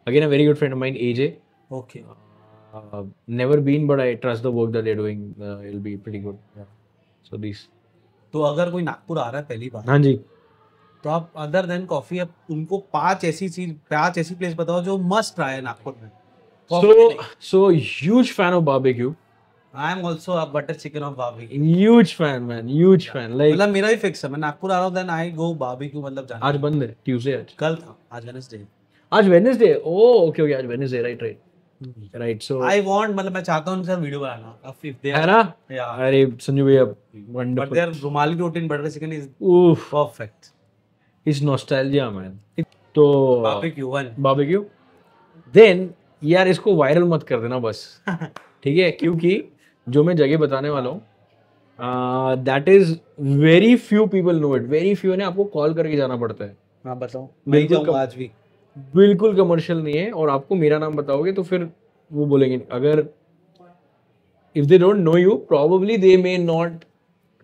Again a very good friend of mine, AJ. Okay. Never been, but I trust the work that they're doing. It'll be pretty good. Yeah. So these. तो अगर कोई नागपुर आ रहा है पहली बार, हाँ जी, तो आप अदर देन कॉफी आप उनको 5 ऐसी प्लेस बताओ जो मस्ट ट्राई है नागपुर में। So huge fan of barbecue. I am also a butter chicken of barbecue. Huge fan man, huge fan. Like मतलब मेरा भी फिक्स है, मैं नागपुर आ रहा हूँ देन आई गो बारबेक्यू। मतलब जाना आज बंद है, ट्यूसडे आज। कल था, आज वेडनेसडे। आज वेडनेसडे, ओह ओके आज Wednesday, right. So I want, मतलब मैं चाहता हूँ उनके साथ वीडियो बनाना। अब इफ दे है ना, अरे संजू भैया wonderful, but there rumali roti and butter chicken is perfect. It's nostalgia man. तो बारबेक्यू देन यार इसको वायरल मत कर देना बस। ठीक है, क्योंकि जो मैं जगह बताने वाला हूँ that is very few people know it, very few ने आपको कॉल करके जाना पड़ता है। हाँ बताओ, बिल्कुल आज भी बिल्कुल कमर्शियल नहीं है। और आपको मेरा नाम बताओगे तो फिर वो बोलेंगे, अगर if they don't know you probably they may not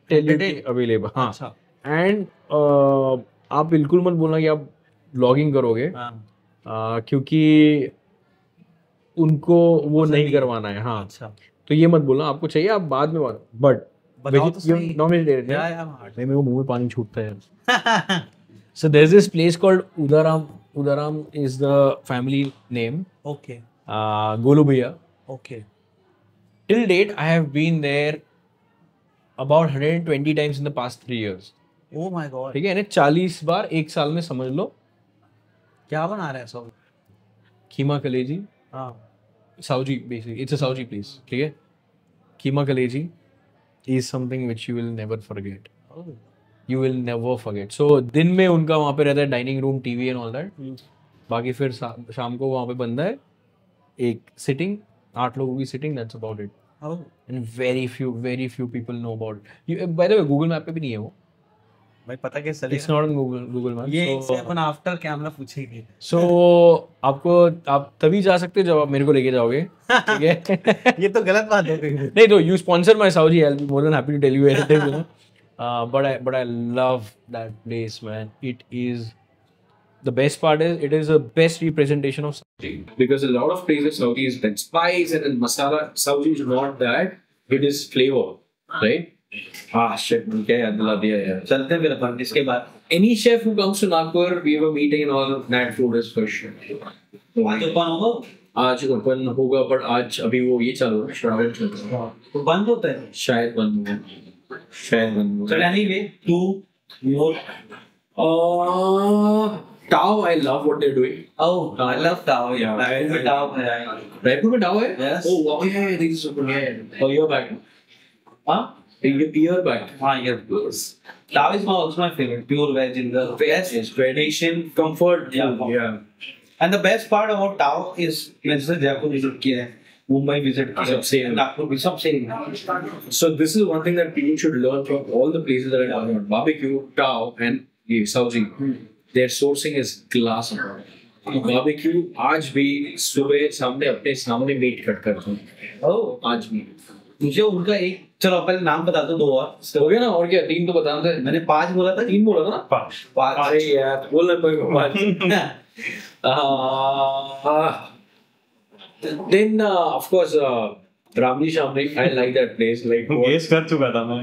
tell you available. हाँ, एंड आप बिल्कुल मत बोलना कि आप ब्लॉगिंग करोगे, क्योंकि उनको वो नहीं करवाना है। हाँ, तो ये मत बोलना, आपको चाहिए आप बाद में बात। बट मेरे मुंह में पानी छूटता है। So there's this place called Udaram. Udaram is the family name. Okay. Golu Bhaiya. Okay. Till date, I have been there about 120 times in the past 3 years. Oh my God. ठीक है, यानी 40 बार एक साल में समझ लो। क्या बना रहे हैं सब? कीमा कलेजी। हाँ। Sauji basically. It's a Sauji place. ठीक है? कीमा कलेजी is something which you will never forget. Oh. You will never forget. So दिन में उनका वहाँ पे रहता है dining room, TV and all that. बाकी फिर शाम को वहाँ पे बंदा है एक सिटिंग, 8 लोगों की sitting, that's about it. And very few people know about you. Bye the way Google map पे भी नहीं है वो भाई, पता कैसे चलेगा? It's not on Google map. ये इससे अपन आफ्टर कैमरा पूछेंगे। सो आप तभी जा सकते हो जब आप मेरे को लेके जाओगे। ठीक है? ये तो गलत बात हो गई। नहीं तो you sponsor my Saoji, I will be more than happy to tell you anything, you know. But I love that place, man. It is the best part is it is the best representation of Saudi, because a lot of places Saudi is that spice and then masala. Saudi is not that. It is flavor, right? Shit, क्या याद दिला दिया यार। चलते हैं फिर अपन इसके बाद। Any chef who comes to Nagpur, we have a meeting and all of that food is for sure. आज ओपन होगा? आज ओपन होगा, but आज अभी वो ये चालू है, श्रावण चल रहा है। तो बंद होता है? शायद बंद होगा। So anyway, 2 more. Tao, I love what they're doing. Oh, I love Tao. Yeah, Tao है। रायपुर में Tao है? Yes. Oh wow, yeah, this is super. Yeah. Oh, you're back. हाँ? You're back. हाँ, yeah. Tao is also my favorite. Pure veg in the best tradition, comfort. Yeah. And the best part about Tao is मैंने जैसे जयपुर विजिट किया है, मुंबई विजिट किया, सबसे नागपुर भी सबसे। So this is one thing that people should learn from all the places that I talk about. Barbecue, Tao, and Saudi. Their sourcing is class. Barbecue आज भी सुबह अपने सामने मीट कट करते हैं। Oh, आज भी मुझे उनका एक, चलो पहले नाम बता दो, 2 और हो गया ना, और क्या 3 तो बताना था। मैंने 5 बोला था, 3 बोला था ना। 5। अरे यार बोलना पड़ेगा 5। Then of course रामजी शामने, I like that place. Like guess कर चुका था मैं।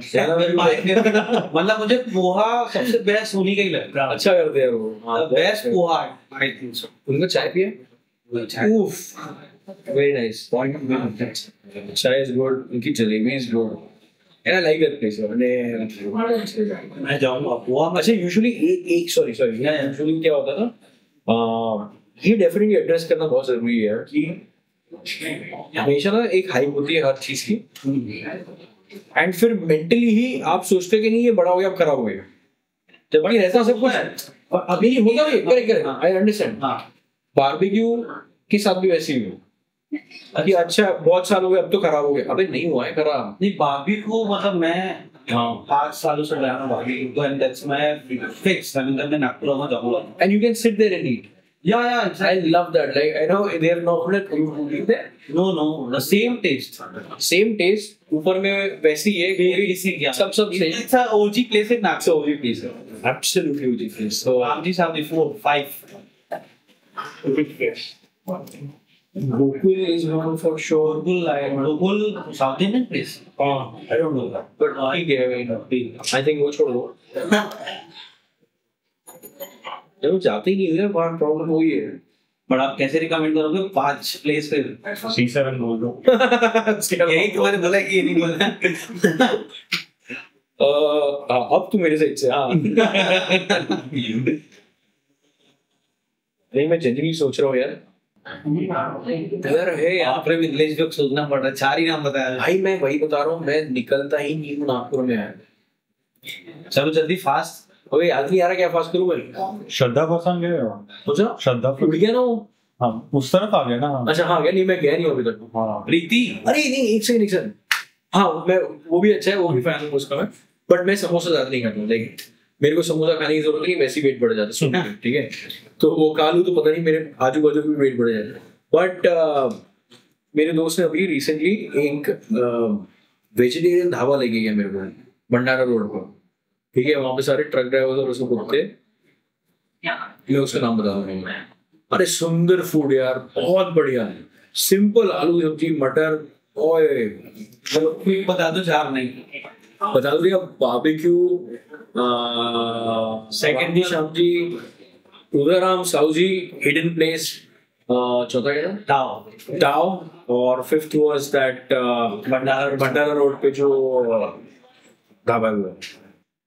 मतलब मुझे पोहा सबसे बेस्ट उन्हीं का ही लगता है। अच्छा करते हैं वो। बेस्ट पोहा आई थिंक सो। उनका चाय पिए? Oof, very nice. Chai is good. उनकी jalebi is good. And I like that place. मैं जाऊंगा पोहा। अच्छा, usually एक sorry usually क्या होता था? ये डेफिनेटली एड्रेस करना बहुत जरूरी है कि हमेशा ना एक हाइप होती है हर चीज की, एंड फिर मेंटली ही आप सोचते हैं कि नहीं ये बड़ा हो गया अब खराब हो गया, जबकि ऐसा सब कुछ अभी होता है। Correct, I understand. बारबेक्यू के साथ भी वैसे ही हो कि अच्छा बहुत साल हो गए अब तो खराब हो गया, अबे नहीं हुआ है खराब। नहीं बारबेक्यू मतलब मैं 5 सालों से रहा हूँ barbecue, and that's my fix. मैं नागपुर में जाऊंगा and you can sit there and eat. Yeah, exactly. I love that. Like I know they are not there. No, the same taste. Same taste. ऊपर में वैसी है कि सब same. It's a OG place in Nagpur. So OG place. Absolutely OG place. So Ramji Saab 4-5. Gokul is one for sure. Gokul South Indian place. I don't know that. But I think वो छोड़ दो। जब जाते ही नहीं है बाहर, प्रॉब्लम वही है। बट आप कैसे रिकमेंड करोगे 5 प्लेस पे? C7 बोल दो। यही तुम्हारे बोला कि ये नहीं बोलना। अब तो मेरे साइड से हाँ। नहीं मैं जनरली सोच रहा हूँ यार है यहाँ पर विलेज लोग सोचना पड़ रहा है। 4 ही नाम बताया भाई, मैं वही बता रहा हूँ, मैं निकलता ही नहीं हूँ नागपुर में है। चलो जल्दी फास्ट। ओए याद नहीं आ रहा क्या फास्ट करूँ मैं? श्रद्धा पसंद गए हो? सोचा श्रद्धा उठ गया ना वो। हाँ उस तरफ आ गया ना। अच्छा हाँ गया, नहीं मैं गया नहीं अभी तक। हाँ प्रीति, अरे नहीं एक सेकंड हाँ मैं वो भी अच्छा है, वो भी फैन हूँ उसका मैं। बट मैं समोसा ज्यादा नहीं खाता हूँ, लाइक मेरे को समोसा खाने की जरूरत नहीं, वैसे ही वेट बढ़ जाता है सुन। ठीक है तो वो कालू तो पता नहीं मेरे आजू बाजू भी वेट बढ़ जाता है। बट मेरे दोस्त ने अभी रिसेंटली एक वेजिटेरियन ढाबा लेके गया मेरे को भंडारा रोड पर। ठीक है वहां पे सारे ट्रक ड्राइवर्स और उसको बोलते, मैं उसका नाम बता दूंगा। अरे सुंदर फूड यार, बहुत बढ़िया, सिंपल आलू सब्जी मटर। ओए बता दो 4 नहीं बता दो भैया, बारबेक्यू, सेकंड डिश सब्जी, उदयराम साहूजी हिडन प्लेस, चौथा क्या था? टाओ, और fifth was that Bhandara road पे जो ढाबा है।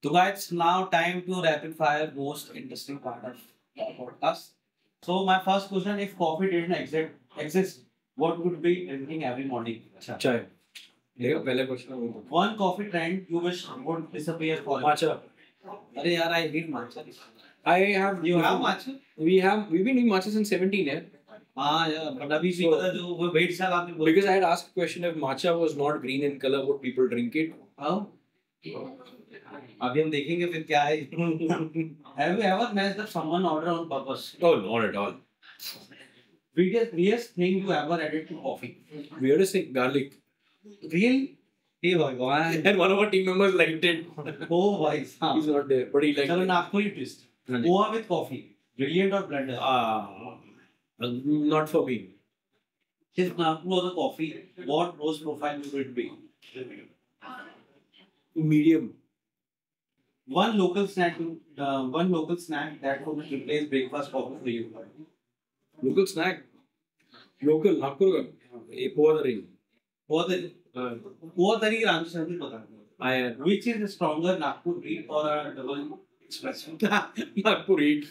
So guys, now time to rapid fire most interesting part of the podcast. So my first question: if coffee didn't exist, what would be drinking every morning? चाय। देखो पहले question. One coffee trend you wish would disappear for. Matcha. अरे यार, I hate matcha. You have matcha? We've been doing matcha since 17 है। हाँ यार, but अभी भी पता जो वो वेट साल आपने बोला। Because I had asked a question, if matcha was not green in color, would people drink it? हाँ। अभी हम देखेंगे फिर क्या है। Have you ever messed up someone order on purpose? Oh, not at all. Weirdest thing you ever added to coffee? Weirdest thing, garlic. Real? Hey भगवान। And one of our team members liked it. Oh भाई साहब। He's not there, but he liked चलो it. Nagpuri twist। Poha with coffee, brilliant or blender? Not for me. If Nagpur was a coffee, what roast profile would it be? Medium. One local snack that would replace breakfast coffee for you. Local snack. Local Nagpur का ये पोहा तरी। पोहा तरी का आंसर नहीं पता। Which is stronger, Nagpur heat or a double espresso? Nagpur heat.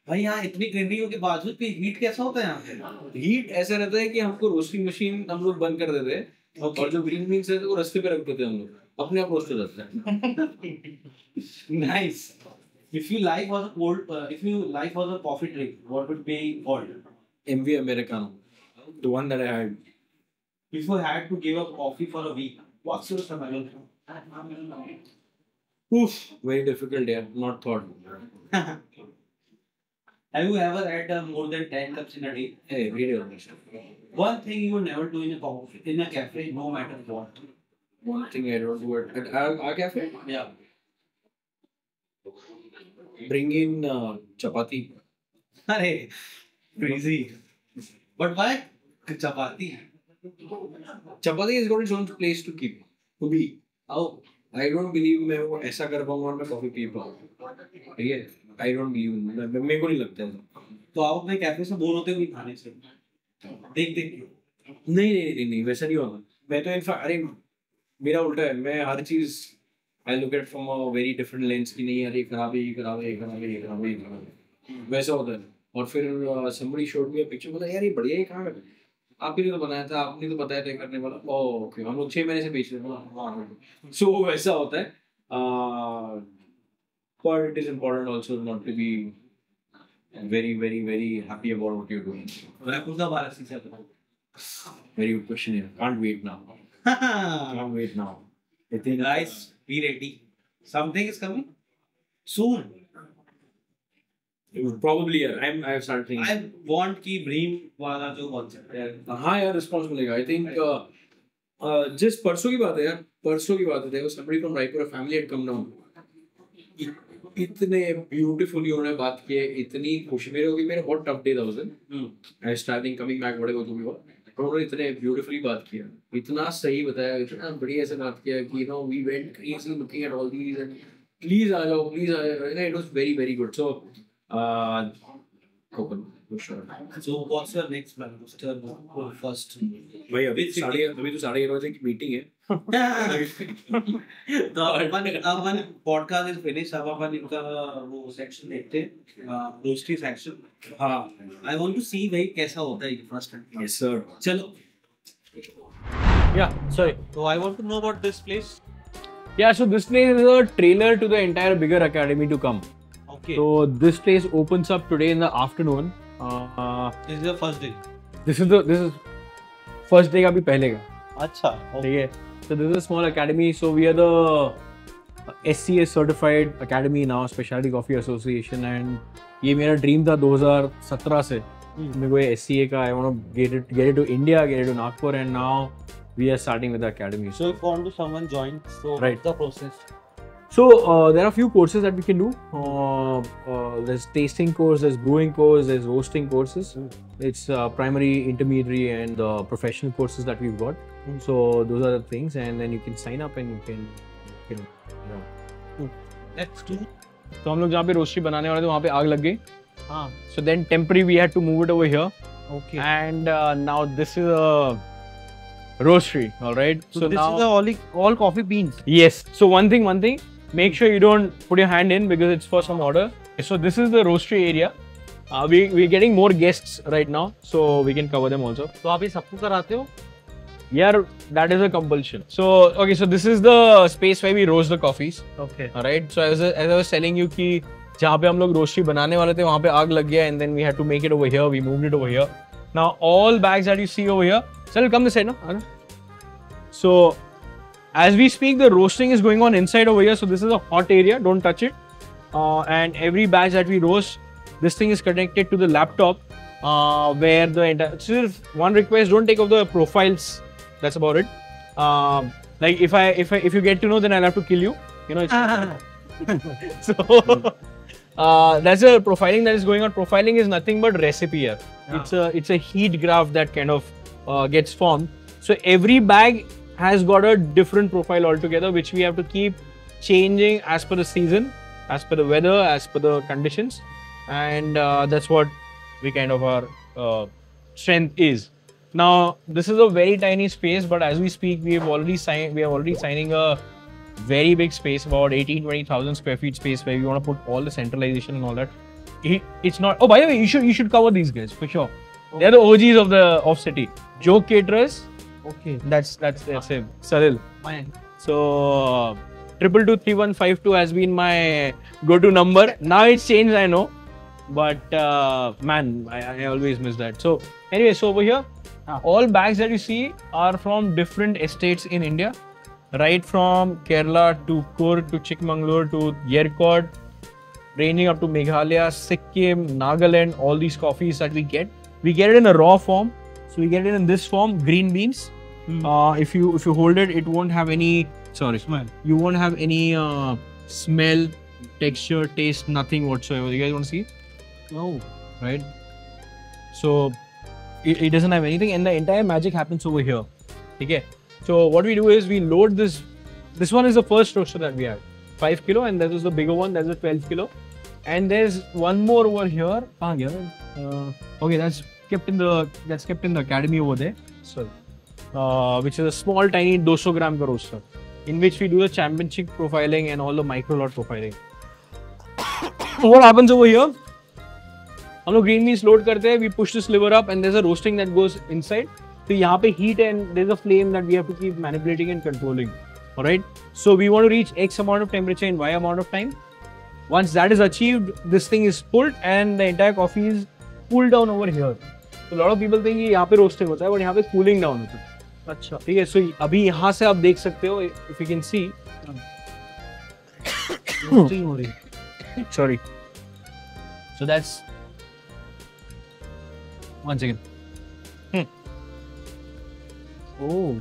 भाई यहाँ इतनी ग्रीनरी के बावजूद भी हीट कैसा होता है यहाँ पे? हीट ऐसा रहता है कि हमको रोस्टिंग मशीन हम लोग बंद कर देते हैं और जो ग्रीन बीन्स है वो रस्ते पे रख देते हैं हम लोग, अपने आप रोस्ट हो जाते हैं। Nice. If you life was a coffee drink, what would be called? MV Americano, the one that I had. If you had to give up coffee for a week, what's your survival? Oof, very difficult, yeah. Not thought. Have you ever had more than 10 cups in a day? Hey, really honest. One thing you would never do in a cafe, no matter what. One thing I don't do at our cafe? Yeah. Bring in chapati. Arey, crazy. But why chapati? Chapati has got its own place to keep. To be. Oh, I don't believe मैं वो ऐसा कर पाऊंगा और मैं कॉफी पी पाऊंगा. ठीक है? I don't believe in that. मेरे को नहीं लगता है. तो आप अपने कैफे से बोर होते हो नहीं खाने से? देख नहीं वैसा नहीं होगा. मैं तो इनफैक्ट अरे मेरा उल्टा है. मैं हर चीज I look at from a very different lens कि नहीं यार ये खराब है, ये खराब है, ये खराब है, ये खराब है, ये खराब है. वैसा होता है. और फिर somebody showed me a picture, बोला यार ये बढ़िया है, कहाँ है? आपके लिए तो बनाया था, आपने तो बताया था करने वाला. ओके, हम लोग 6 महीने से बेच रहे हैं. सो वैसा होता है. But it is important also not to be very happy about what you're doing. रैपुल का बारह सीसा था. Very good question here. Can't wait now. Can't wait now. I think Guys, be ready. Something is coming soon. probably yeah. I have started thinking. I want कि Bream वाला जो concept है. हाँ यार रिस्पॉन्स मिलेगा. आई थिंक जिस परसों की बात है यार, परसों की बात है. somebody from Raipur, a family had come down. इतने ब्यूटीफुली उन्होंने बात की है, इतनी खुशी. मेरे को मेरा बहुत टफ डे था उस दिन. I was travelling coming back whatever to be what. उन्होंने इतने ब्यूटीफुली बात किया, इतना सही बताया, इतना बढ़िया से बात किया कि you know we went crazy looking at all these and please आ जाओ. It was very good. So open for sure. So what's your next plan? What's your first? भाई अभी तो 11:30 बजे की मीटिंग है. तो अपन पॉडकास्ट इज फिनिश. अब अपन इनका वो सेक्शन देखते हैं, रोस्टी सेक्शन. हाँ, आई वांट टू सी भाई कैसा होता है फर्स्ट. Yes sir. चलो. Yeah, sorry. So I want to know about this place. Yeah, so this place is a trailer to the entire bigger academy to come. Okay. So this place opens up today in the afternoon. This is the first day. This is first day का भी पहले का. अच्छा. ठीक है. So this is a small academy. So we are the SCA certified academy now, Specialty Coffee Association, and ये मेरा dream था 2017 से. मेरे को ये SCA का I want to get it to India, get it to Nagpur, and now we are starting with the academy. So if want to someone join, so Right. what's the process? So there are a few courses that we can do. There's tasting course, there's brewing course, there's roasting courses. It's primary, intermediary, and professional courses that we've got. So those are the things, and then you can sign up and you can you know. Let's do. तो हम लोग जहाँ पे रोस्टी बनाने वाले थे वहाँ पे आग लग गई. हाँ. So then temporary we had to move it over here. Okay. And now this is a roastery. All right. So this now, is all coffee beans. yes. So one thing. Make sure you don't put your hand in because it's for some order. So this is the roastery area. We're getting more guests right now, so we can cover them also. तो आप ये सबको कराते हो? Yeah, that is a compulsion. So okay, so this is the space where we roast the coffees. Okay. All right. So as I was telling you कि जहाँ पे हम लोग रोस्टी बनाने वाले थे वहाँ पे आग लग गया, and then we had to make it over here. We moved it over here. Now all bags that you see over here. Sir, come this side now. So as we speak, the roasting is going on inside over here. So this is a hot area. Don't touch it. And every batch that we roast, this thing is connected to the laptop, where the entire. So one request: don't take off the profiles. That's about it. Like if you get to know, then I'll have to kill you. You know. It's so that's a profiling that is going on. Profiling is nothing but recipe here. Yeah. It's a heat graph that kind of gets formed. So every bag has got a different profile altogether, which we have to keep changing as per the season, as per the weather, as per the conditions, and that's what we kind of our strength is. Now this is a very tiny space, but as we speak, we are already signing a very big space, about 18,000-20,000 square feet space, where we want to put all the centralization and all that. It's not. Oh, by the way, you should cover these guys for sure. Okay. They're the OGs of city. Joe Caterers. Okay. That's him. Salil. Fine. So 2223152 has been my go-to number. Now it's changed, I know, but man, I always miss that. So anyway, so over here, all bags that you see are from different estates in India, right from Kerala to Coorg to Chikmagalur to Yercaud, ranging up to Meghalaya, Sikkim, Nagaland. All these coffees that we get it in a raw form. So we get it in this form, green beans. If you hold it, it won't have any smell. You won't have any smell, texture, taste, nothing whatsoever. You guys want to see? No. Right? So it doesn't have anything, and the entire magic happens over here. Okay. So what we do is we load this. This one is the first roaster that we have, 5 kilo, and that is the bigger one. That's a 12 kilo, and there's one more over here. Okay, that's kept in the academy over there. So, which is a small, tiny 200 gram roaster, in which we do the championship profiling and all the micro lot profiling. What happens over here? हम लोग green beans load करते हैं. We push this lever up, and there's a roasting that goes inside. So यहाँ पे heat and there's a flame that we have to keep manipulating and controlling. Alright. So we want to reach X amount of temperature in Y amount of time. Once that is achieved, this thing is pulled and the entire coffee is cooled down over here. So a lot of people think कि यहाँ पे roasting होता है, but यहाँ पे cooling down होता है. अच्छा. ठीक है. So अभी यहाँ से आप देख सकते हो, if you can see. roasting हो रही है. Sorry. So that's. One second. Oh.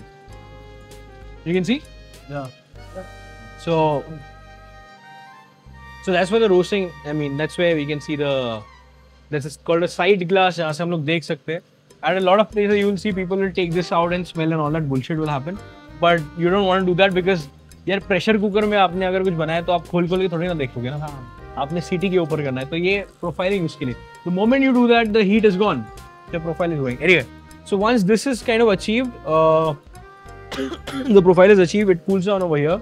You can see? Yeah. So that's where the roasting, I mean, that's where we can see this is called a side glass, जहाँ से हम लोग देख सकते हैं. At a lot of places you will see people will take this out and smell and all that bullshit will happen. But you don't want to do that because यार pressure cooker में आपने अगर कुछ बनाया तो आप खोल के थोड़ी ना देखोगे ना. आपने सीटी के ऊपर करना है, तो ये profiling उसके लिए. The moment you do that, the heat is gone. The profile is going. Anyway, so once this is kind of achieved, the profile is achieved, it cools down over here,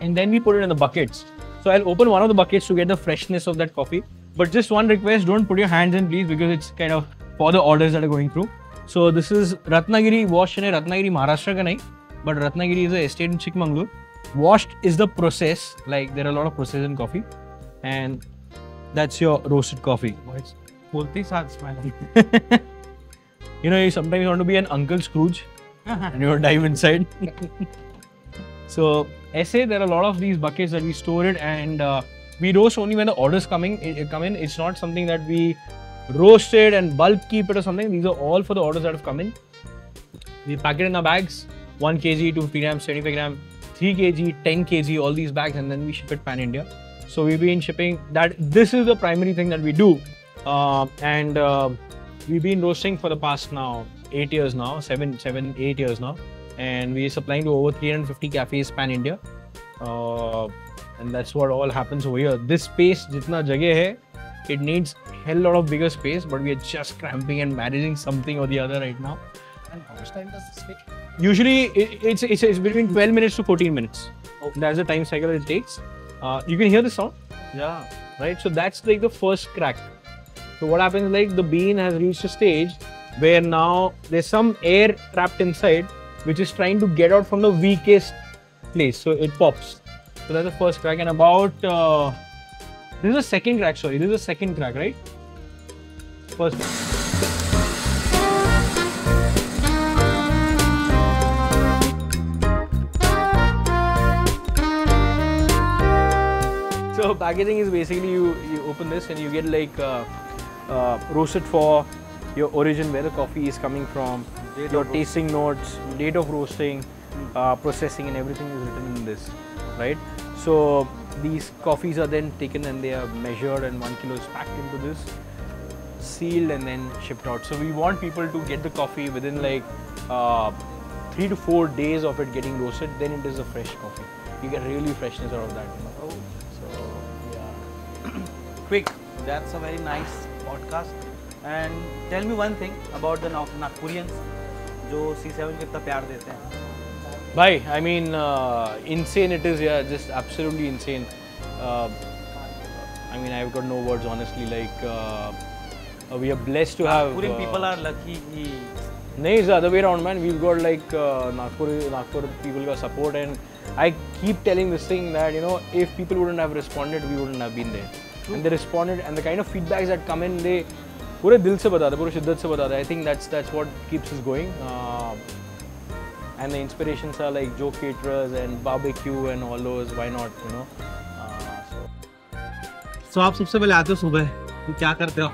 and then we put it in the buckets. So I'll open one of the buckets to get the freshness of that coffee. But just one request, don't put your hands in please, because it's kind of for the orders that are going through. So this is Ratnagiri wash, and Ratnagiri Maharashtra ka nahi, but Ratnagiri is a estate in Chikmagalur. Washed is the process, like there are a lot of process in coffee, and that's your roasted coffee. बोलते ही साथ smiling. You know, sometimes you want to be an Uncle Scrooge and you dive inside. So, essay, there are a lot of these buckets that we store it, and we roast only when the orders come in. It's not something that we roast it and bulk keep it or something. These are all for the orders that have come in. We pack it in our bags, 1 kg, 250 grams, 75 grams, 3 kg, 10 kg, all these bags, and then we ship it pan India. So we've been shipping that. This is the primary thing that we do. We've been roasting for the past now 8 years now, 8 years now, and we're supplying to over 350 cafes pan India, and that's what all happens over here. This space, jitna jagah hai, it needs hell lot of bigger space, but we are just cramping and managing something or the other right now. And how much time does this take? Usually it's between 12 minutes to 14 minutes. Okay. That's the time cycle it takes. You can hear the sound. Yeah. Right. So that's like the first crack. So what happens, like the bean has reached a stage where now there's some air trapped inside which is trying to get out from the weakest place. So it pops. So that's the first crack, and about this is the second crack. Sorry, this is the second crack, right? First. So packaging is basically you open this and you get like roasted for your origin, where the coffee is coming from, your tasting notes, date of roasting, processing, and everything is written in this, right? So these coffees are then taken and they are measured, and 1 kilo is packed into this, sealed, and then shipped out. So we want people to get the coffee within like 3 to 4 days of it getting roasted. Then it is a fresh coffee. You get really freshness out of that. You know? So yeah. Quick. That's a very nice podcast. And tell me one thing about the Nagpurians, जो C7 को इतना प्यार देते हैं. Bhai, I mean, insane it is, yeah, just absolutely insane. I mean, I've got no words, honestly. Like, we are blessed to have. Nagpurian people are lucky. No, it's the other way around, man. We've got like Nagpur people got support, and I keep telling this thing that, you know, if people wouldn't have responded, we wouldn't have been there. And they responded, and the kind of feedbacks that come in, they पूरे दिल से बताते, पूरे शिद्दत से बताते. I think that's what keeps us going. And the inspirations are like Joe Caterers and barbecue and all those. Why not, you know? So आप सबसे पहले आते हो सुबह, तो क्या करते हो?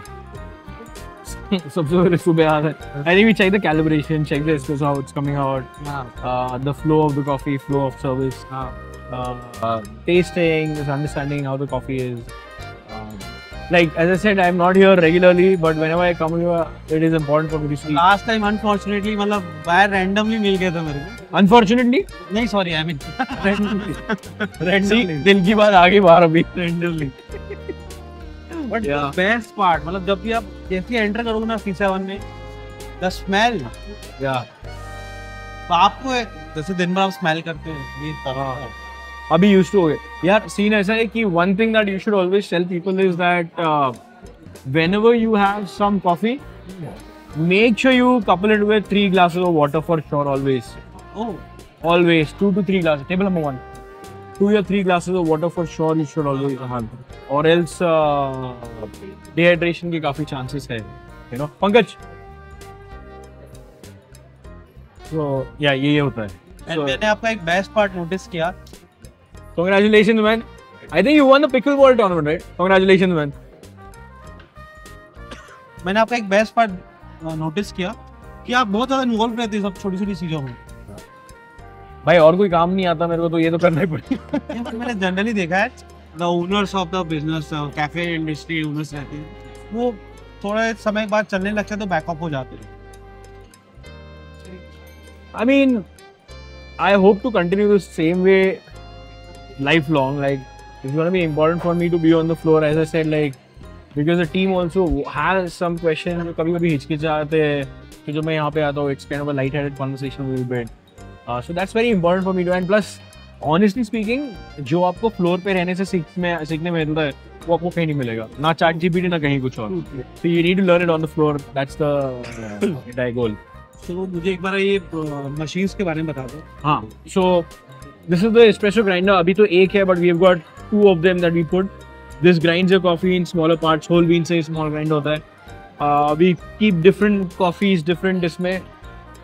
सबसे पहले सुबह आते हैं. I think we check the calibration, check the espresso, how it's coming out, the flow of the coffee, flow of service, tasting, just understanding how the coffee is. like as I said, I'm not here regularly, but whenever I come here, it is important for me to see. Last time unfortunately मतलब बाहर रैंडमली मिल गया था मेरे को। Unfortunately, नहीं सॉरी आई मीन randomly दिल की बात आगे बाहर अभी randomly. But Yeah. Best part मतलब जब भी आप जैसे एंटर करोगे ना C7 में, द स्मेल या तो आपको जैसे दिन भर आप स्मेल करते हो ये तरह अभी यूज्ड टू हो गए यार। सीन ऐसा है कि one thing that you should always tell people is that whenever you have some coffee, make sure you couple it with 3 glasses of water for sure. Always 2 to 3 glasses. Table number 1, 2 or 3 glasses of water for sure you should always have, or else dehydration के काफी chances है, you know. Pankaj, so yeah ये होता है। एंड मैंने आपका एक बेस्ट पार्ट नोटिस किया। Congratulations, man. I think you won the pickleball tournament, right? Congratulations, man. मैंने आपका एक बेस्ट पार्ट नोटिस किया कि आप बहुत ज्यादा इन्वॉल्व रहते हैं सब छोटी छोटी चीजों में। भाई और कोई काम नहीं आता मेरे को तो ये तो करना ही पड़ेगा। बट मैंने जनरली देखा है the owners of the business cafe industry owners रहते हैं वो थोड़े समय बाद चलने लगते हैं तो बैकअप हो जाते हैं। I mean, I hope to continue the same way lifelong. Like, it's going to be important for me to be on the floor, as I said, like, because the team also has some questions. कभी-कभी हिचकिचाते हैं कि जो मैं यहाँ पे आता हूँ, it's kind of a light-headed conversation a little bit. So that's very important for me to. And plus, honestly speaking, जो आपको फ्लोर पे रहने से सीखने में मिलता है, वो आपको कहीं नहीं मिलेगा, ना ChatGPT ना कहीं कुछ और। So you need to learn it on the floor. That's the goal. तो मुझे एक बार ये मशीन्स के बारे में बता दो। हाँ, so this is the espresso grinder. अभी तो एक है, but we have got 2 of them that we put. This grinds your coffee in smaller parts. Whole bean से small grind होता है। We keep different coffees, different इसमें।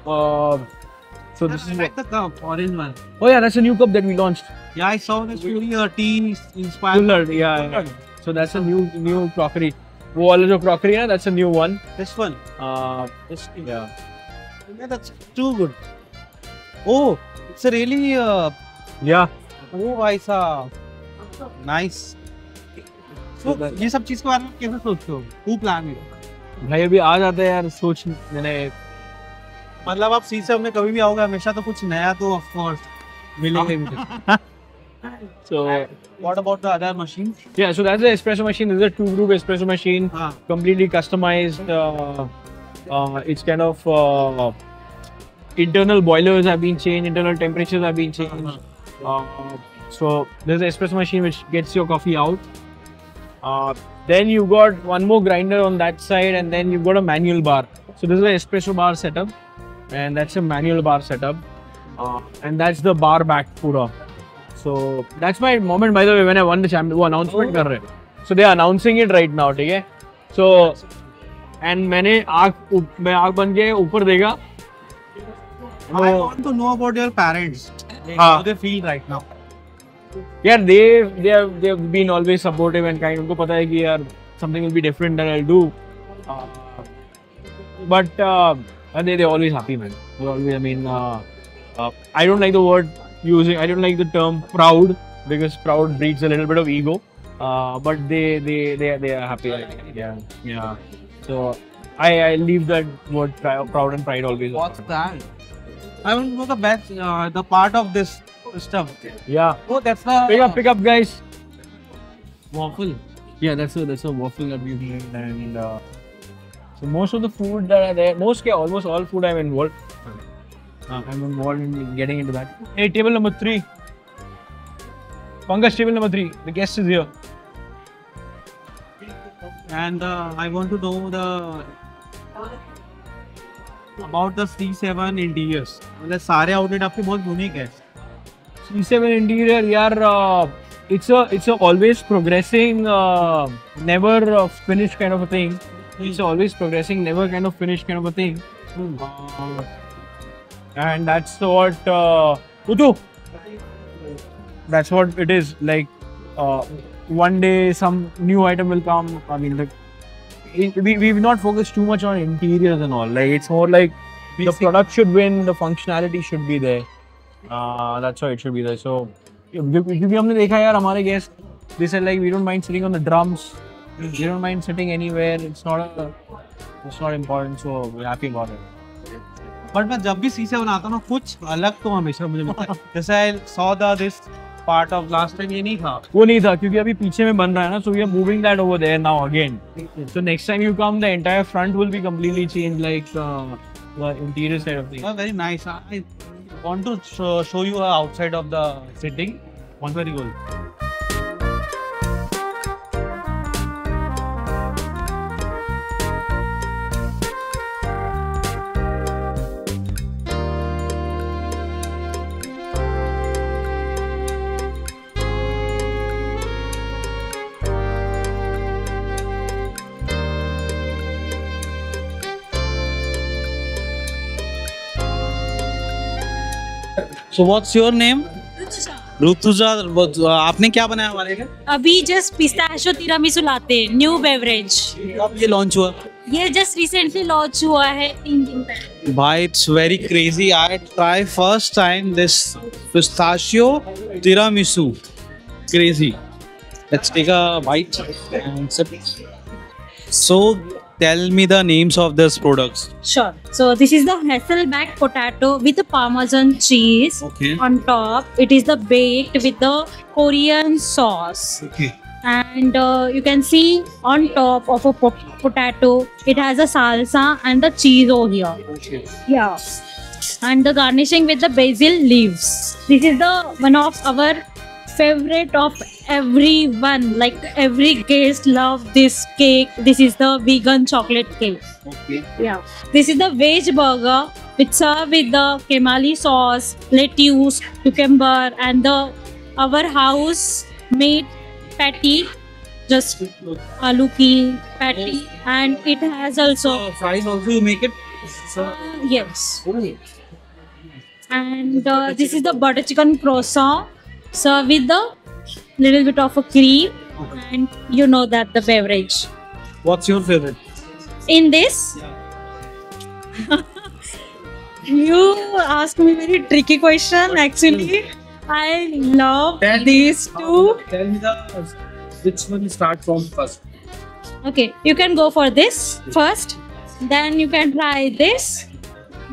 So this is like the cup, orange one. Oh yeah, that's a new cup that we launched. Yeah, I saw this really tea inspired. Cooler, yeah. So that's a new crockery. वो वाला जो crockery है, that's a new one. This one. This yeah. Yeah, that's too good. Oh, it's a really Yeah. oh भाई साहब, nice. So ये सब चीज के बारे में कैसे सोचते हो? Who plan it? भाई अभी आ जाते हैं यार सोच मैंने मतलब आप C7 में कभी भी आओगे हमेशा तो कुछ नया तो of course मिलेंगे मुझे। So what about the other machines? yeah, so that's the espresso machine. This is a 2-group espresso machine, completely customized. It's kind of internal boilers have been changed, internal temperatures have been changed. So there's an espresso machine which gets your coffee out. Then you got one more grinder on that side, and then you've got a manual bar. So this is an espresso bar setup, and that's a manual bar setup, and that's the bar back pura. So that's my moment, by the way, when I won the champion. वो announcement कर रहे हैं. So they are announcing it right now, ठीक है? So and मैं आँख बन के ऊपर देखा. I want to know about your parents. How they feel right now? Yeah, they've been always supportive and kind. उनको पता है कि यार something will be different that I'll do. But they're always happy, man. They're always, I mean, I don't like the word using. I don't like the term proud because proud breeds a little bit of ego. But they are happy. Yeah. So I leave that word proud and pride always. What's that? I want to know the best, the part of this stuff. Yeah. Oh, that's the Pick up, guys. waffle. Yeah, that's a waffle that we've made, and so most of the food that are there, almost all food I'm involved. I'm involved in getting into that. Hey, table number 3. Pankaj, table number 3. The guest is here. And I want to know about the C7 interiors. मतलब सारे outlet आपके बहुत unique है. C7 interior, yaar, it's a always progressing, never finished kind of a thing. It's always progressing, never kind of finished kind of a thing. And that's what Utu. That's what it is. Like one day some new item will come. I mean, like we've not focused too much on interiors and all. Like it's more like the product should win, the functionality should be there. That's why it should be there. So क्योंकि हमने देखा यार हमारे guests, they said like we don't mind sitting on the drums. They don't mind sitting anywhere. It's not important. So we're happy about it. But मैं जब भी शीशे बनाता हूँ ना कुछ अलग तो हमेशा मुझे मिलता है। जैसे I saw the this part of last time ये नहीं था। वो नहीं था क्योंकि अभी पीछे में बन रहा है ना, so we are moving that over there now again. So next time you come, the entire front will be completely changed, like the interior side of things. Very nice. I want to show you outside of the sitting. One very good. So what's your name? Rutuja. आपने क्या बनाया हमारे लिए? अभी जस्ट पिस्ताशियो तिरामिसू लाते हैं, न्यू बेवरेज। कब ये लॉन्च हुआ? ये जस्ट रिसेंटली लॉन्च हुआ है 3 दिन पहले। भाई it's very crazy. I try first time this pistachio tiramisu. Crazy. Let's take a bite and sip. So tell me the names of these products. Sure. So this is the Hasselback potato with the Parmesan cheese. Okay. On top. It is the baked with the Korean sauce. Okay. And you can see on top of a potato, it has a salsa and the cheese over here. Okay. Yeah. And the garnishing with the basil leaves. This is the one of our favorite of everyone. Like every guest love this cake. This is the vegan chocolate cake. Okay. Yeah. This is the veg burger. It's served with the kemali sauce, lettuce, cucumber, and the our house made patty. Just aloo ki patty, and it has also Fries also you make it? yes. And this is the butter chicken croissant. Serve with the little bit of a cream, and you know that the beverage. What's your favorite? In this, you asked me very tricky question. Actually, I love these two. Tell me which one you start from first. Okay, you can go for this first. Then you can try this.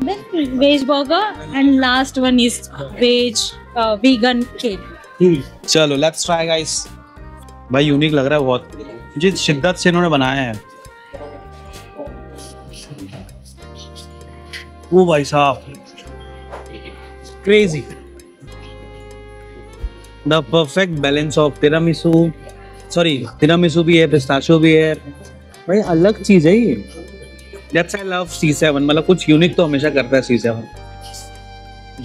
Then veg burger, and last one is veg vegan cake. चलो लेट्स ट्राई गाइस। भाई यूनिक लग रहा है बहुत, मुझे शिद्दत से इन्होंने बनाया है। वो भाई साहब crazy. The perfect balance of tiramisu, sorry tiramisu भी है, पिस्ताशियो भी है। भाई अलग चीज है ये। दैट्स आई लव C7, मतलब कुछ यूनिक तो हमेशा करता है C7।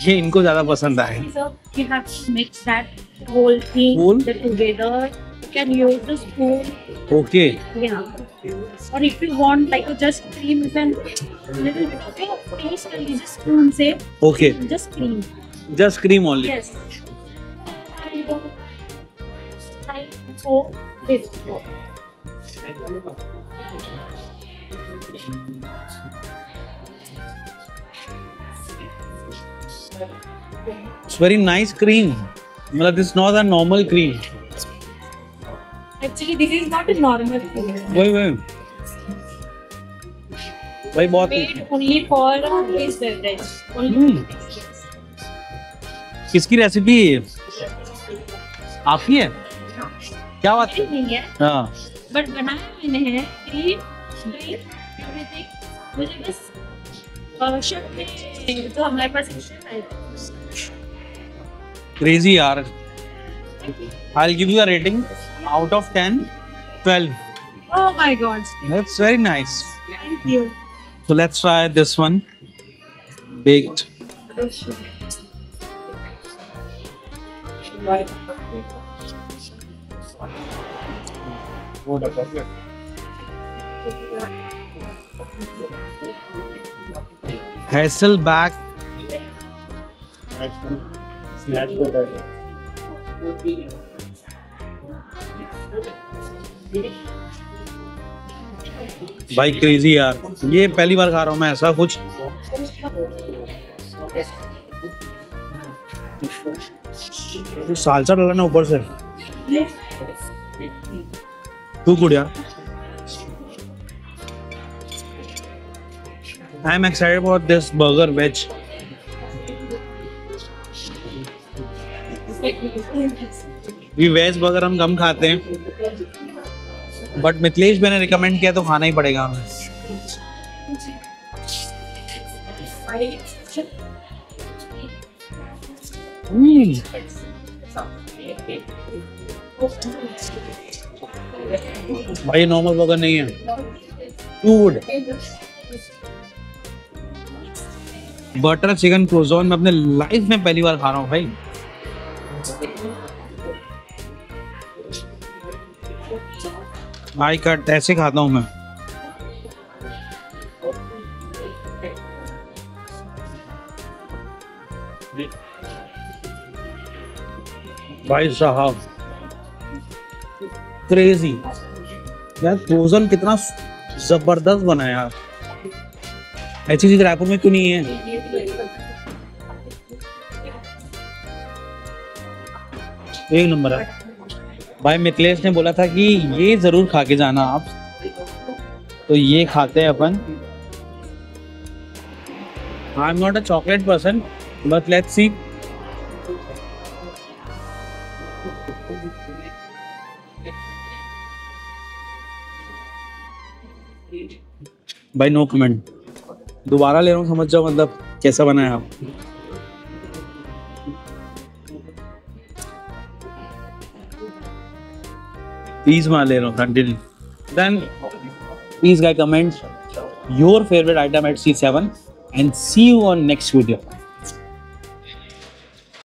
ये इनको ज्यादा पसंद आए। So you have to mix that whole thing together. You can use the spoon. Okay. Yeah. Or if you want like just cream, you can little bit of your taste and use a spoon say. Okay. Just cream. Just cream only. Yes. And try for this. It's very nice cream. मतलब this is not a normal cream. Actually, this is not a normal cream. वही बहुत Made only for this beverage. Only. किसकी रेसिपी है? आपकी है? क्या बात है? नहीं है. हाँ। But बनाया मैंने है. Cream, everything. मुझे बस शर्ट में जो हमारे पास है. Crazy यार। I'll give you a rating out of 10, 12. Oh my God. That's very nice. Thank you. So let's try this one. Baked. Hasselback. भाई क्रेजी यार, ये पहली बार खा रहा हूँ मैं ऐसा कुछ। सालसा डाला ना ऊपर से, टू गुड यार। I am excited about this burger veg. ये वेज बर्गर हम कम खाते हैं, बट मिथिलेश भाई ने रिकमेंड किया तो खाना ही पड़ेगा हमें। भाई नॉर्मल बर्गर नहीं है, टू गुड। बटर चिकन क्रोज़ॉन मैं अपने लाइफ में पहली बार खा रहा हूँ भाई। आई कट ऐसे खाता हूँ मैं। भाई साहब क्रेजी यार, फ्रोजन कितना जबरदस्त बना है यार। ऐसी चीज रायपुर में क्यों नहीं है? एक नंबर है भाई। मिथिलेश ने बोला था कि ये जरूर खा के जाना आप, तो ये खाते हैं अपन। I am not a chocolate person, but let's see. भाई नो कमेंट, दोबारा ले रहा हूँ, समझ जाओ मतलब कैसा बना है आप। प्लीज मैं ले रहा हूँ continue. Then please guys comment your favourite item at C7 and see you on next video.